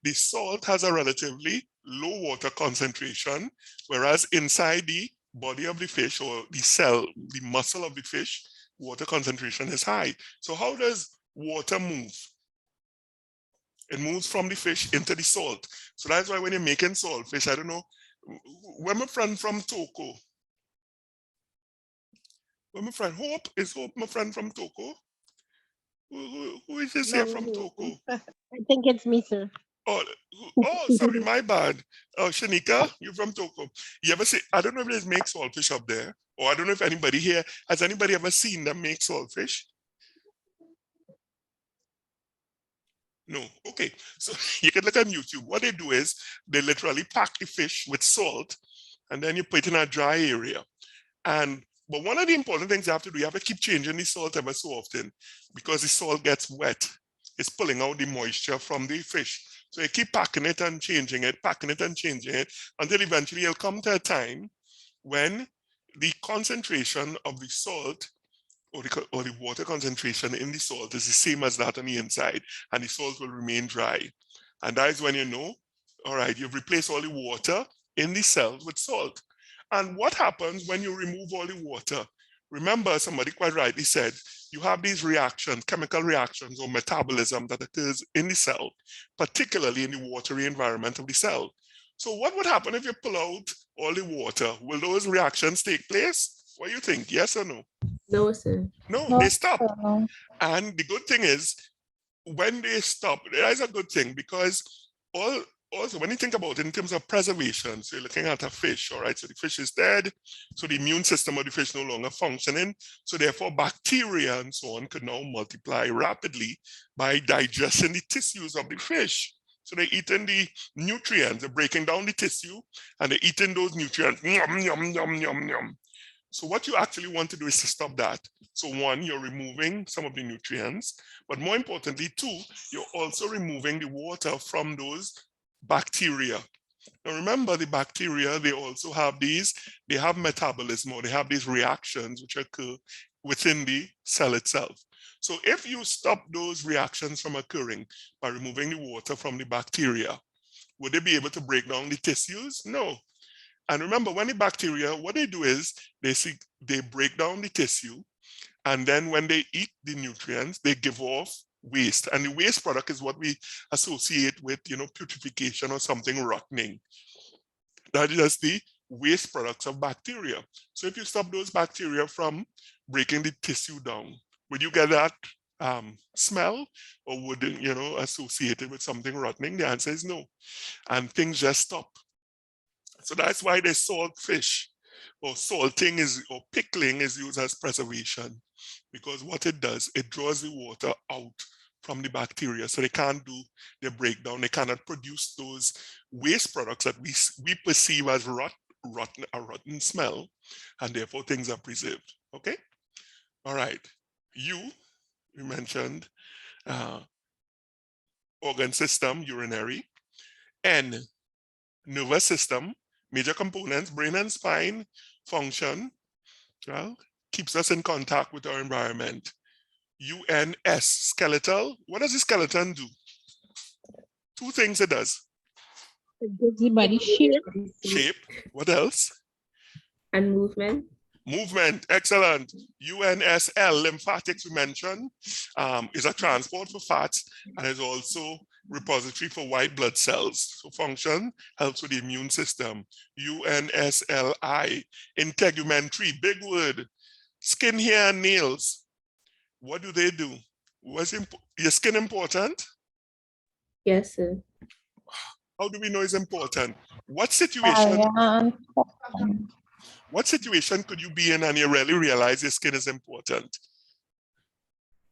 the salt has a relatively low water concentration, whereas inside the body of the fish, or the cell, the muscle of the fish, water concentration is high. So how does water move? It moves from the fish into the salt. So that's why when you're making saltfish, I don't know, where my friend from Toko? Where my friend? Hope? Is Hope my friend from Toko? Who is this here from Toko? I think it's me, sir. Oh, sorry, my bad. Oh, Shanika, you're from Toko. You ever see, I don't know if they make saltfish up there, or I don't know if anybody here, has anybody ever seen them make saltfish? No, okay. So you can look on YouTube. What they do is they literally pack the fish with salt, and then you put it in a dry area. But one of the important things you have to do, you have to keep changing the salt ever so often, because the salt gets wet. It's pulling out the moisture from the fish. So you keep packing it and changing it, until eventually you'll come to a time when the concentration of the salt, or the water concentration in the salt, is the same as that on the inside, and the salt will remain dry. And that is when you know, all right, you've replaced all the water in the cell with salt. And what happens when you remove all the water? remember, somebody quite rightly said, you have these reactions, chemical reactions or metabolism that occurs in the cell, particularly in the watery environment of the cell. So what would happen if you pull out all the water? Will those reactions take place? What do you think? Yes or no? No, sir. No, they stop. And the good thing is, when they stop, that is a good thing, because also when you think about it in terms of preservation, so you're looking at a fish, all right, so the fish is dead, so the immune system of the fish no longer functioning, so therefore bacteria and so on could now multiply rapidly by digesting the tissues of the fish. So they're eating the nutrients, they're breaking down the tissue, and they're eating those nutrients. Yum, yum, yum, yum, yum. So what you actually want to do is to stop that. So one, you're removing some of the nutrients, but more importantly, two, you're also removing the water from those bacteria. Now remember, the bacteria, they also have they have metabolism, or they have these reactions which occur within the cell itself. So if you stop those reactions from occurring by removing the water from the bacteria, would they be able to break down the tissues? No. And remember, when the bacteria, what they do is they break down the tissue, and then when they eat the nutrients, they give off waste. And the waste product is what we associate with, putrefaction or something rotting. That is the waste products of bacteria. So if you stop those bacteria from breaking the tissue down, would you get that smell, or would it, associate it with something rotting? The answer is no. And things just stop. So that's why they salt fish, or salting or pickling is used as preservation, because what it does, it draws the water out from the bacteria, so they can't do their breakdown. They cannot produce those waste products that we perceive as a rotten smell, and therefore things are preserved. Okay. All right. You mentioned organ system, urinary. N, nervous system. Major components, brain and spine function, well, keeps us in contact with our environment. UNS, skeletal. What does the skeleton do? Two things it does. It gives the body shape. Shape. What else? And movement. Movement, excellent. UNSL, lymphatics we mentioned, is a transport for fats, and is also repository for white blood cells. So function helps with the immune system. UNSLI, integumentary, big word. Skin, hair, and nails. What do they do? Your skin important? Yes, sir. How do we know it's important? What situation? What situation could you be in and you really realize your skin is important?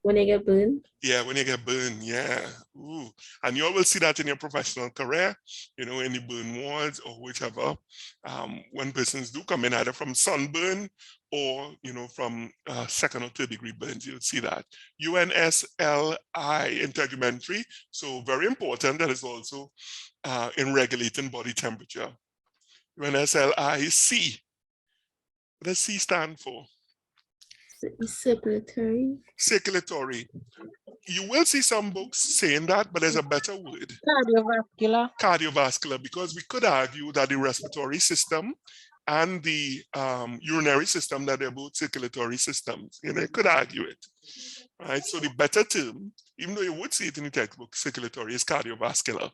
When you get burned? Yeah, when you get burned, yeah. Ooh. And you will see that in your professional career, in the burn wards or whichever, when persons do come in either from sunburn or, from second or third degree burns, you'll see that. UNSLI, integumentary, so very important. That is also in regulating body temperature. UNSLIC. What does C stand for? Circulatory. Circulatory. You will see some books saying that, but there's a better word. Cardiovascular. Cardiovascular, because we could argue that the respiratory system and the urinary system, that they're both circulatory systems. You could argue it. Right? So the better term, even though you would see it in the textbook, circulatory, is cardiovascular.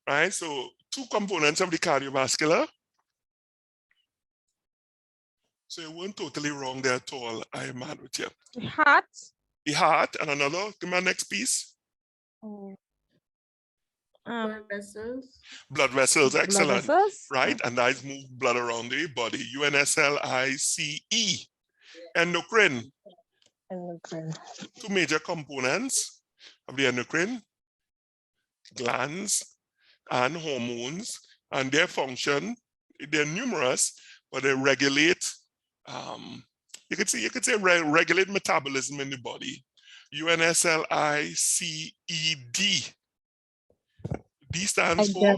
Right? So two components of the cardiovascular. So you weren't totally wrong there at all. I am mad with you. The heart. The heart, and another, give me my next piece. Blood vessels. Blood vessels, excellent. Blood vessels. Right, and that move blood around the body. UNSLICE. Endocrine. Endocrine. Two major components of the endocrine, glands and hormones, and their function, they're numerous, but they regulate, you could say regulate metabolism in the body. UNSLICED. D stands for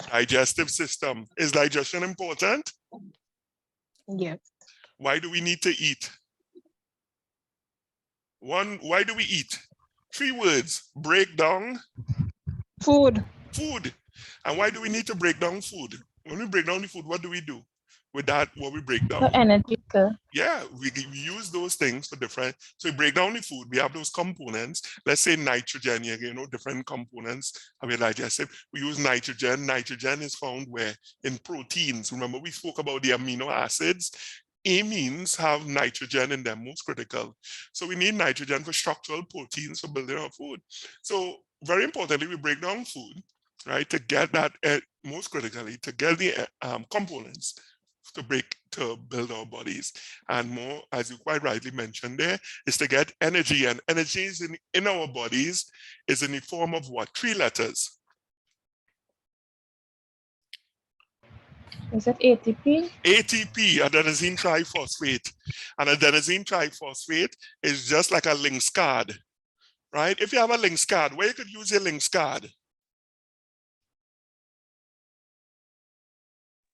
digestive system. Is digestion important? Yes. Why do we need to eat? Why do we eat? 3 words. Break down. Food. Food. And why do we need to break down food? When we break down the food, what do we do? With that, what we break down. The energy, sir. Yeah, we use those things for different. So we break down the food. We have those components. Let's say nitrogen, different components of your digestive. We use nitrogen. Nitrogen is found where? In proteins. Remember, we spoke about the amino acids. Amines have nitrogen in them, most critical. So we need nitrogen for structural proteins for building our food. So very importantly, we break down food, right, to get that, most critically, to get the components to build our bodies. And more, as you quite rightly mentioned there, is to get energy. And energy is in our bodies is in the form of what? 3 letters. Is it ATP? ATP, adenosine triphosphate. And adenosine triphosphate is just like a links card, right? If you have a links card, where you could use your links card?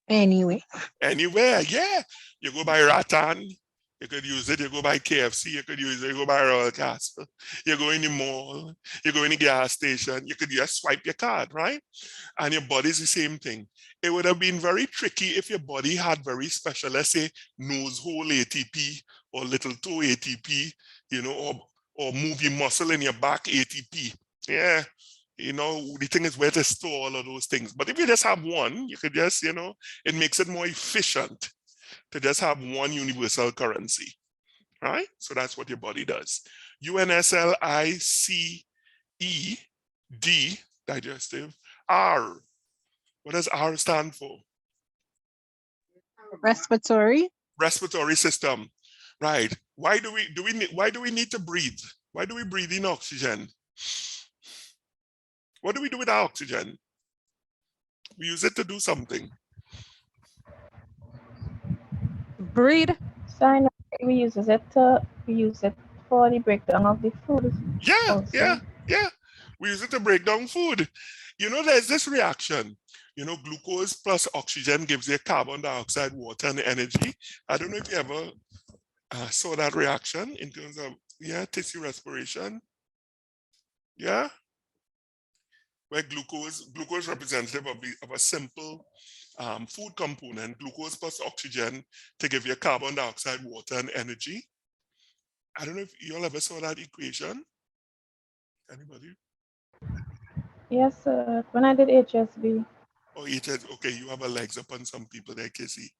Anyway. Anywhere, yeah. You go by Rattan, you could use it. You go by KFC, you could use it. You go by Royal Castle, you go in the mall, you go in the gas station, you could just swipe your card, right? And your body's the same thing. It would have been very tricky if your body had very special, let's say, nose hole ATP or little toe ATP, or movie muscle in your back ATP. Yeah. The thing is where to store all of those things. But if you just have one, you could just, it makes it more efficient to just have one universal currency, right? So that's what your body does. UNSLICED, digestive, R. What does R stand for? Respiratory. Respiratory system, right? Why do we need to breathe? Why do we breathe in oxygen? What do we do with our oxygen? We use it to do something. Breathe. So we use it for the breakdown of the food. Yeah. We use it to break down food. There's this reaction. Glucose plus oxygen gives you carbon dioxide, water, and energy. I don't know if you ever saw that reaction in terms of, tissue respiration. Yeah. Where glucose representative of a simple food component, glucose plus oxygen to give you carbon dioxide, water, and energy. I don't know if you all ever saw that equation. Anybody? Yes, when I did HSB. Oh, okay, you have a legs up on some people there, Casey.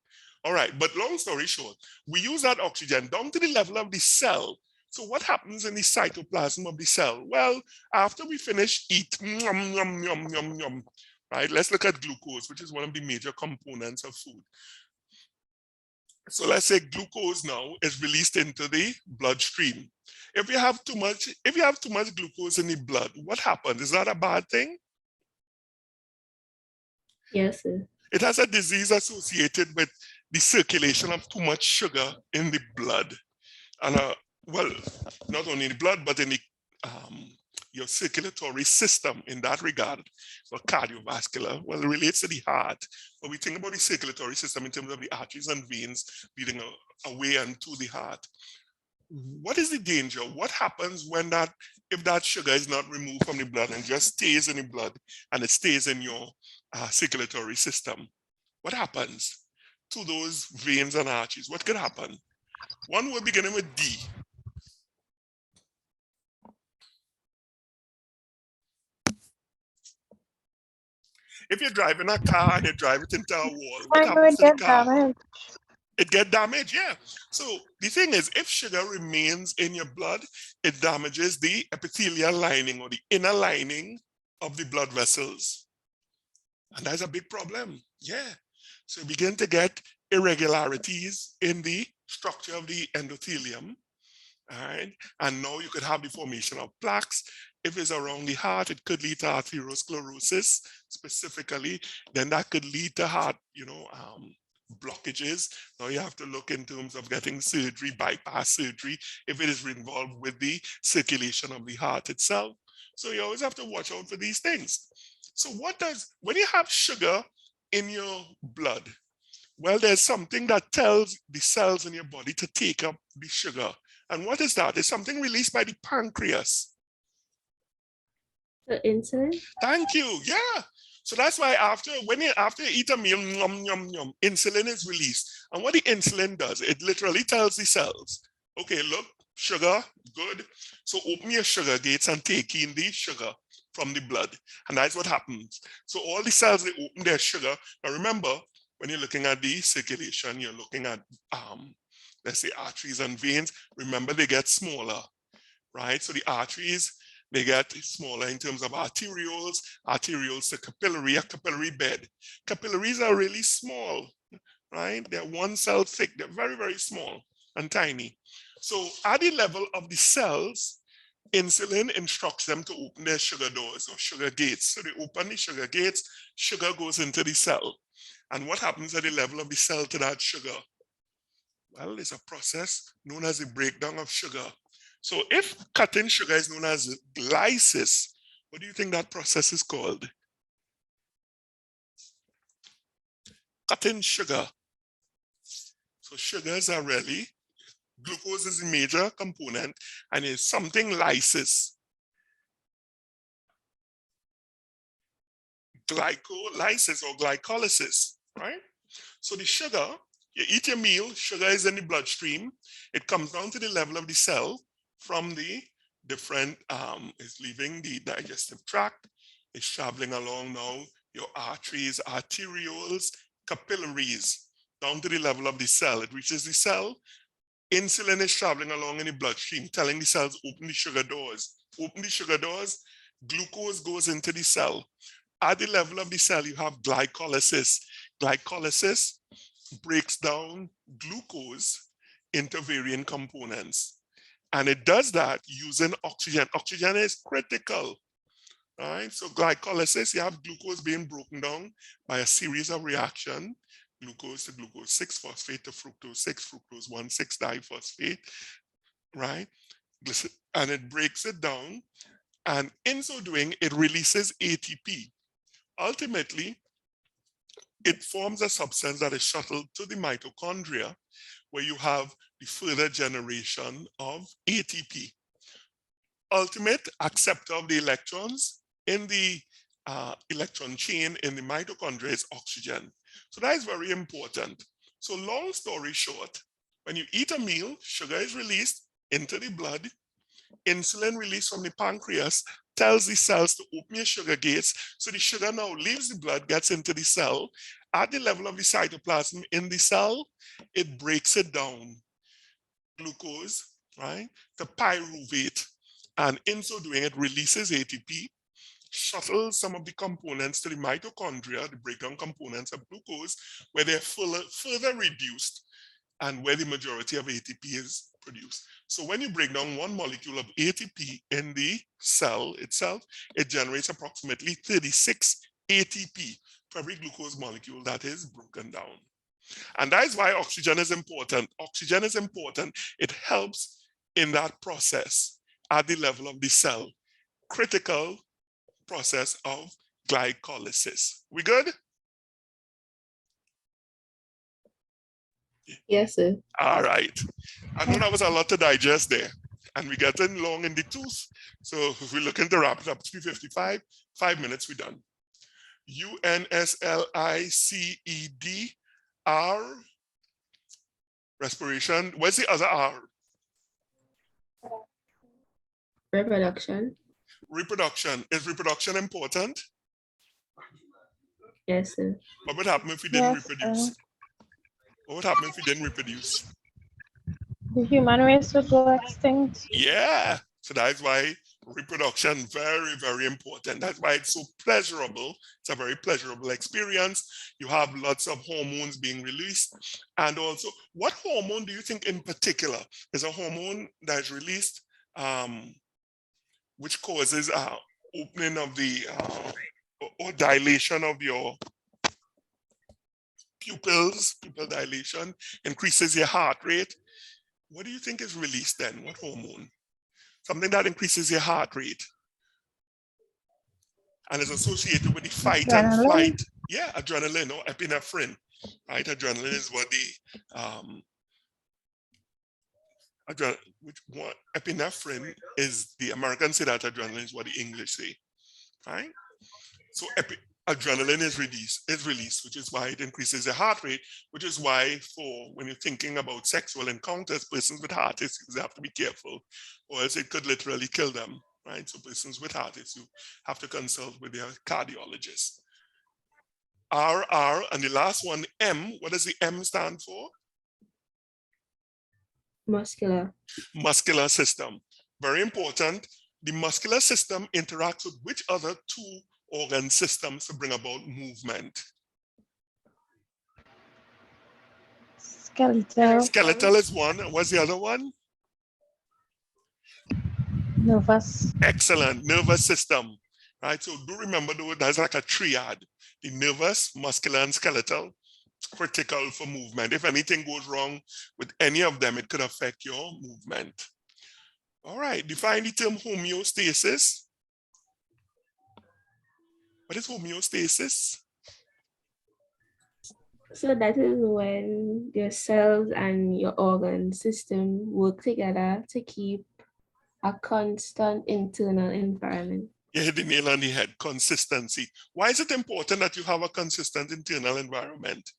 All right, but long story short, we use that oxygen down to the level of the cell. So what happens in the cytoplasm of the cell? Well, after we finish eat, right? Let's look at glucose, which is one of the major components of food. So let's say glucose now is released into the bloodstream. If you have too much glucose in the blood, what happens? Is that a bad thing? Yes, sir. It has a disease associated with the circulation of too much sugar in the blood. And well, not only in the blood, but in the your circulatory system in that regard, or cardiovascular, well, it relates to the heart. But we think about the circulatory system in terms of the arteries and veins leading away and to the heart. What is the danger? What happens when if that sugar is not removed from the blood and just stays in the blood and it stays in your circulatory system? What happens to those veins and arteries? What could happen? One word beginning with D. If you're driving a car and you drive it into a wall, what happens to the car? Damaged. It gets damaged, yeah. So the thing is, if sugar remains in your blood, it damages the epithelial lining or the inner lining of the blood vessels. And that's a big problem, yeah. So you begin to get irregularities in the structure of the endothelium. All right. And now you could have the formation of plaques. If it's around the heart, it could lead to arteriosclerosis specifically. Then that could lead to heart, blockages. Now you have to look in terms of getting surgery, bypass surgery, if it is involved with the circulation of the heart itself. So you always have to watch out for these things. So when you have sugar in your blood, well, there's something that tells the cells in your body to take up the sugar. And what is that? It's something released by the pancreas. The insulin? Thank you. Yeah. So that's why after you eat a meal, yum, yum, yum, insulin is released. And what the insulin does, it literally tells the cells, okay, look, sugar, good. So open your sugar gates and take in the sugar from the blood. And that's what happens. So all the cells, they open their sugar. Now remember, when you're looking at the circulation, you're looking at, let's say, arteries and veins. Remember, they get smaller, right? So the arteries, they get smaller in terms of arterioles to capillary, a capillary bed. Capillaries are really small, right? They're one cell thick. They're very, very small and tiny. So at the level of the cells, insulin instructs them to open their sugar doors or sugar gates. So they open the sugar gates, sugar goes into the cell. And what happens at the level of the cell to that sugar? Well, it's a process known as the breakdown of sugar. So if cutting sugar is known as lysis, what do you think that process is called? Cutting sugar. So sugars are really, glucose is a major component and is something lysis. Glycolysis or glycolysis, right? So the sugar, you eat your meal, sugar is in the bloodstream. It comes down to the level of the cell from the different, it's leaving the digestive tract. It's traveling along now your arteries, arterioles, capillaries, down to the level of the cell. It reaches the cell. Insulin is traveling along in the bloodstream, telling the cells, open the sugar doors. Open the sugar doors, glucose goes into the cell. At the level of the cell, you have glycolysis. Glycolysis breaks down glucose into varying components. And it does that using oxygen. Oxygen is critical, right? So glycolysis, you have glucose being broken down by a series of reactions. Glucose to glucose 6-phosphate to fructose 6, fructose 1,6-diphosphate, right? And it breaks it down. And in so doing, it releases ATP. Ultimately, it forms a substance that is shuttled to the mitochondria, where you have the further generation of ATP. Ultimate acceptor of the electrons in the electron chain in the mitochondria is oxygen. So that is very important. So long story short, when you eat a meal, sugar is released into the blood, insulin released from the pancreas tells the cells to open your sugar gates. So the sugar now leaves the blood, gets into the cell. At the level of the cytoplasm in the cell, it breaks it down, glucose, right, to pyruvate. And in so doing, it releases ATP, shuttles some of the components to the mitochondria, the breakdown components of glucose, where they're further reduced and where the majority of ATP is produced. So when you break down one molecule of ATP in the cell itself, it generates approximately 36 ATP for every glucose molecule that is broken down. And that is why oxygen is important. Oxygen is important. It helps in that process at the level of the cell. Critical process of glycolysis. We good? Yes, sir. All right. I know that was a lot to digest there. And we're getting long in the tooth. So if we're looking to wrap it up, 3:55, 5 minutes, we're done. UNSLICED-R, respiration. Where's the other R? Reproduction. Reproduction. Is reproduction important? Yes, sir. What would happen if we didn't reproduce? What would happen if we didn't reproduce? The human race would go extinct. Yeah. So that's why reproduction, very, very important. That's why it's so pleasurable. It's a very pleasurable experience. You have lots of hormones being released. And also, what hormone do you think in particular is a hormone that is released which causes opening of the or dilation of your pupils, pupil dilation, increases your heart rate? What do you think is released then? What hormone? Something that increases your heart rate and is associated with the fight and flight. Yeah, adrenaline or epinephrine, right? Adrenaline is what the epinephrine is the Americans say that, adrenaline is what the English say, right? So adrenaline is released, which is why it increases the heart rate, which is why when you're thinking about sexual encounters, persons with heart issues have to be careful, or else it could literally kill them, right? So persons with heart issues have to consult with their cardiologist. RR, and the last one, M, what does the M stand for? Muscular. Muscular system. Very important. The muscular system interacts with which other two organ systems to bring about movement? Skeletal. Skeletal is one. And what's the other one? Nervous. Excellent. Nervous system. Right. So do remember, though, that's like a triad. The nervous, muscular, and skeletal, critical for movement. If anything goes wrong with any of them, it could affect your movement. All right. Define the term homeostasis. What is homeostasis? So that is when your cells and your organ system work together to keep a constant internal environment. You hit the nail on the head, consistency. Why is it important that you have a consistent internal environment?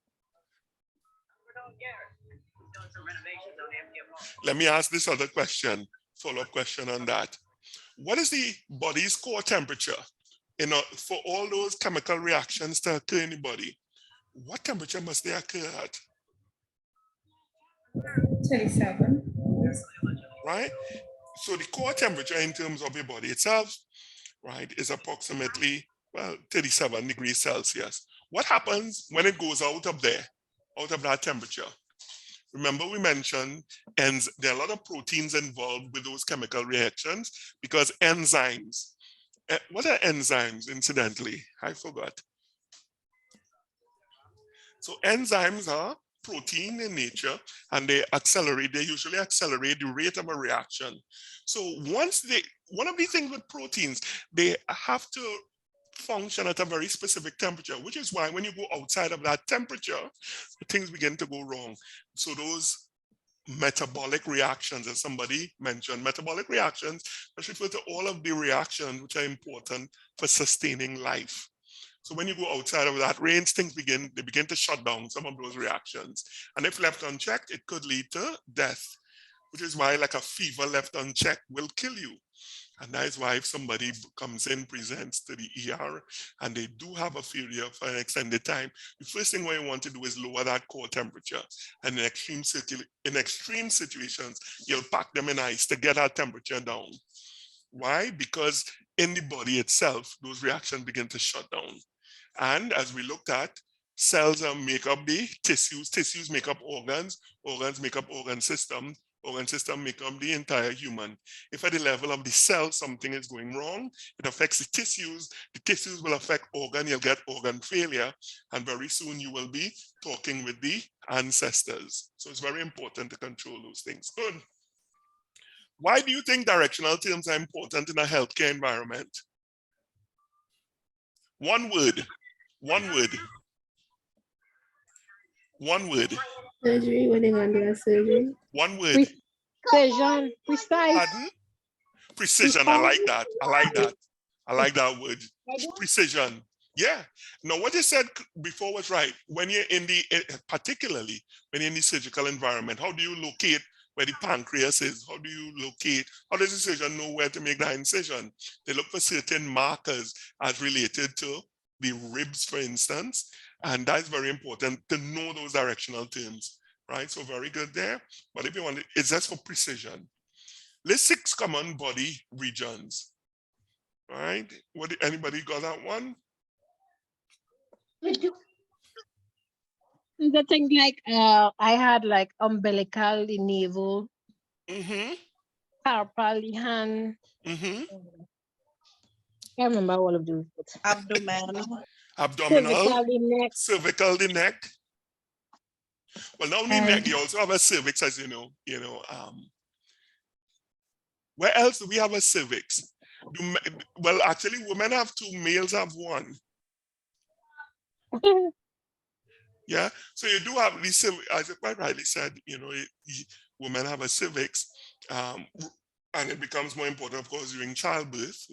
Let me ask this other question, follow-up question on that. What is the body's core temperature for all those chemical reactions to occur in the body? What temperature must they occur at? 37. Right? So the core temperature in terms of your body itself, right, is approximately, well, 37 degrees Celsius. What happens when it goes out of there, out of that temperature? Remember we mentioned there are a lot of proteins involved with those chemical reactions because enzymes. What are enzymes, incidentally? I forgot. So enzymes are protein in nature, and they usually accelerate the rate of a reaction. So one of the things with proteins, they have to function at a very specific temperature, which is why when you go outside of that temperature, things begin to go wrong. So those metabolic reactions, as somebody mentioned, metabolic reactions, I refer to all of the reactions which are important for sustaining life. So when you go outside of that range, things begin to shut down some of those reactions. And if left unchecked, it could lead to death, which is why like a fever left unchecked will kill you. And that is why if somebody comes in, presents to the ER, and they do have a fever for an extended time, the first thing what you want to do is lower that core temperature. And in extreme situations, you'll pack them in ice to get that temperature down. Why? Because in the body itself, those reactions begin to shut down. And as we looked at, cells make up the tissues make up organs make up organ system make up the entire human. If at the level of the cell something is going wrong, it affects the tissues will affect organ, you'll get organ failure, and very soon you will be talking with the ancestors. So it's very important to control those things. Good. Why do you think directional terms are important in a healthcare environment? One word. Surgery, when they're going to do a surgery. One word. Precision, precise. Pardon? Precision, I like that. I like that word. Precision. Yeah. Now, what you said before was right. When you're particularly when you're in the surgical environment, how do you locate where the pancreas is? How does the surgeon know where to make that incision? They look for certain markers as related to the ribs, for instance, and that's very important to know those directional terms, right? So very good there. But if you want, it's just for precision. List 6 common body regions, right? Anybody got that one? The thing like I had like umbilical, the navel, carpal, the hand. I remember all of those. Abdominal, cervical, the neck. Well, not only neck, you also have a cervix, as you know. Where else do we have a cervix? Well, actually, women have 2, males have 1. Yeah, so you do have the cervix, as you quite rightly said, women have a cervix, and it becomes more important, of course, during childbirth,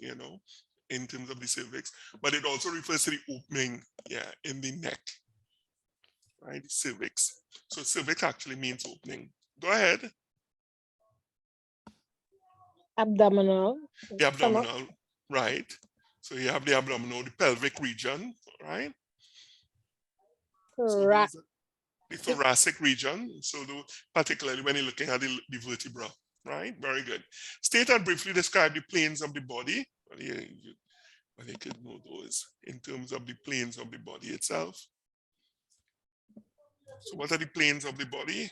in terms of the cervix, but it also refers to the opening, yeah, in the neck, right? The cervix. So cervix actually means opening. Go ahead. Abdominal. The Stomach. abdominal, right? So you have the abdominal, the pelvic region, right? So those are the thoracic region. So particularly when you're looking at the vertebra, right? Very good. State and briefly describe the planes of the body. Well, you could know those in terms of the planes of the body itself. So what are the planes of the body?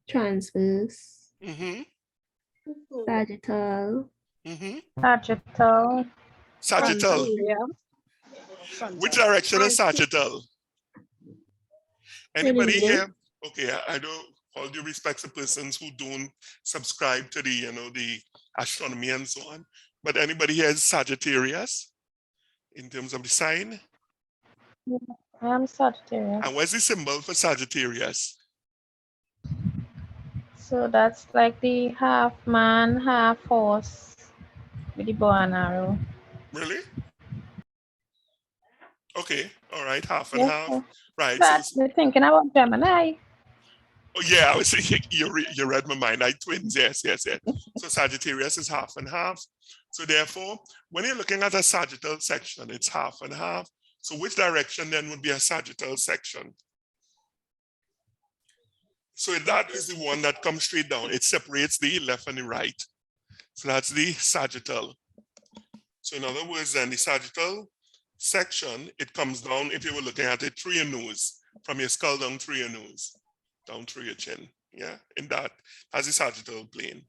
Transverse. Sagittal. Sagittal. Sagittal. Which direction is sagittal? Anybody here? Okay, I don't, all due respect to persons who don't subscribe to the, the astronomy and so on, but anybody here is Sagittarius in terms of the sign? I am Sagittarius. And what's the symbol for Sagittarius? So that's like the half man, half horse with the bow and arrow. Really? Okay, all right, half and Yes, half. sir. Right, That's me thinking about Gemini. oh yeah, I was thinking, you read my mind. I twins, yes. So Sagittarius is half and half. So therefore, when you're looking at a sagittal section, it's half and half. So which direction then would be a sagittal section? So that is the one that comes straight down. It separates the left and the right. So that's the sagittal. So in other words, then the sagittal section, it comes down, if you were looking at it, through your nose, from your skull down through your nose, down through your chin. Yeah, in that's the sagittal plane.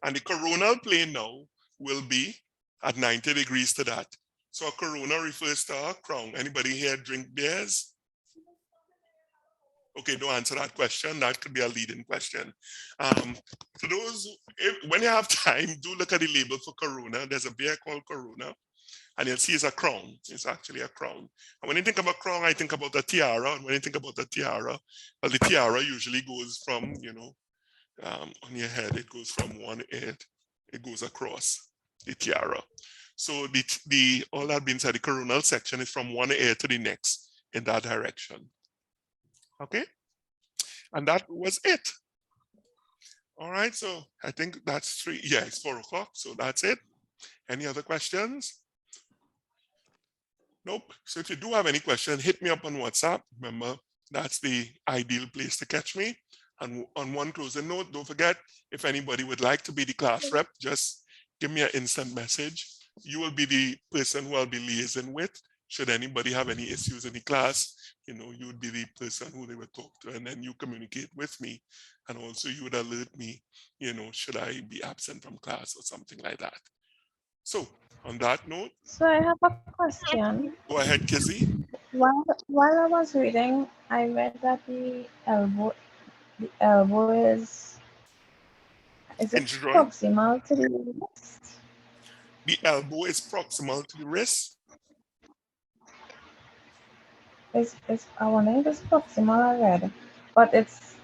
And the coronal plane now will be at 90 degrees to that. So a corona refers to a crown. Anybody here drink beers? Okay, don't answer that question. That could be a leading question. For those, when you have time, do look at the label for Corona. There's a beer called Corona, and you'll see it's a crown. It's actually a crown. And when you think about crown, I think about a tiara. And when you think about a tiara, well, the tiara usually goes from, on your head, it goes from one ear, it goes across the tiara. So the all that being said, the coronal section is from one ear to the next in that direction. Okay, and that was it. All right, so I think that's 3. Yeah, it's 4 o'clock, so that's it. Any other questions? Nope. So if you do have any questions, hit me up on WhatsApp. Remember, that's the ideal place to catch me. And on one closing note, don't forget, if anybody would like to be the class rep, just give me an instant message. You will be the person who I'll be liaising with. Should anybody have any issues in the class, you would be the person who they would talk to, and then you communicate with me. And also you would alert me, should I be absent from class or something like that. So on that note. So I have a question. Go ahead, Kizzy. While I was reading, I read that the elbow is it proximal to the wrist? The elbow is proximal to the wrist. I wonder if it's proximal, I read, but it's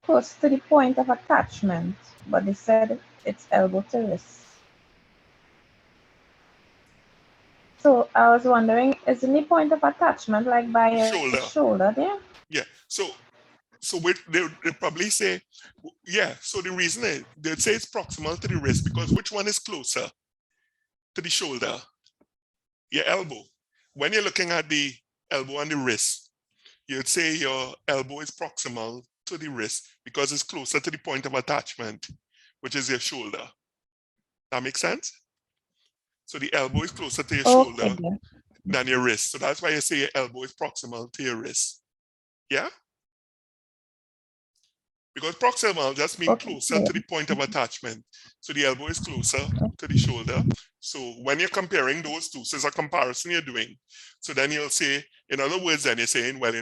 close to the point of attachment. But they said it's elbow to wrist. So I was wondering, isn't the point of attachment like by your shoulder there? Yeah. So they probably say, yeah. So the reason is they'd say it's proximal to the wrist because which one is closer to the shoulder? Your elbow. When you're looking at the elbow and the wrist, you'd say your elbow is proximal to the wrist because it's closer to the point of attachment, which is your shoulder. That makes sense? So the elbow is closer to your shoulder than your wrist. So that's why you say your elbow is proximal to your wrist. Yeah? Because proximal just means closer to the point of attachment. So the elbow is closer to the shoulder. So when you're comparing those two, so it's a comparison you're doing. So then you'll say, in other words, then you're saying, well,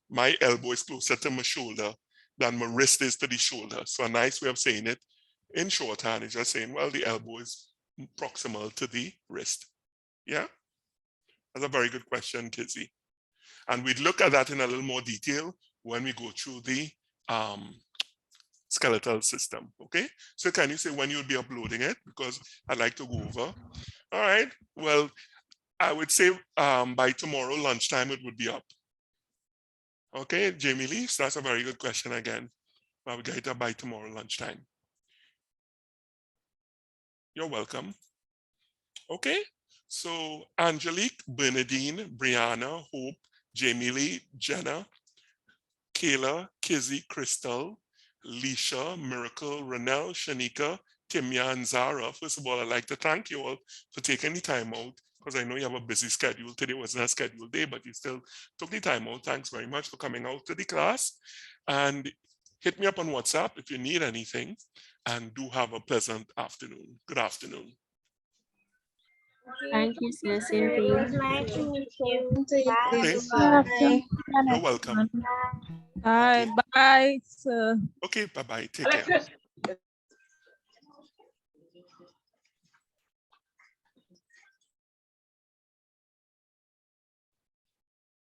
my elbow is closer to my shoulder than my wrist is to the shoulder. So a nice way of saying it in shorthand is just saying, well, the elbow is proximal to the wrist. Yeah? That's a very good question, Kizzy. And we'd look at that in a little more detail when we go through the skeletal system. Okay, so can you say when you'll be uploading it, because I'd like to go over. All right, well, I would say by tomorrow lunchtime it would be up. Okay, Jamie Lee, so that's a very good question again. I will get it up by tomorrow lunchtime. You're welcome. Okay, so Angelique, Bernadine, Brianna, Hope, Jamie Lee, Jenna, Kayla, Kizzy, Crystal, Leisha, Miracle, Renelle, Shanika, Timya, and Zara. First of all, I'd like to thank you all for taking the time out, because I know you have a busy schedule. Today wasn't a scheduled day, but you still took the time out. Thanks very much for coming out to the class. And hit me up on WhatsApp if you need anything. And do have a pleasant afternoon. Good afternoon. Thank you, sir. Same to It you. was nice to meet you. Okay. Bye. You're welcome. Bye. Bye. Sir. Okay, bye-bye. Take care.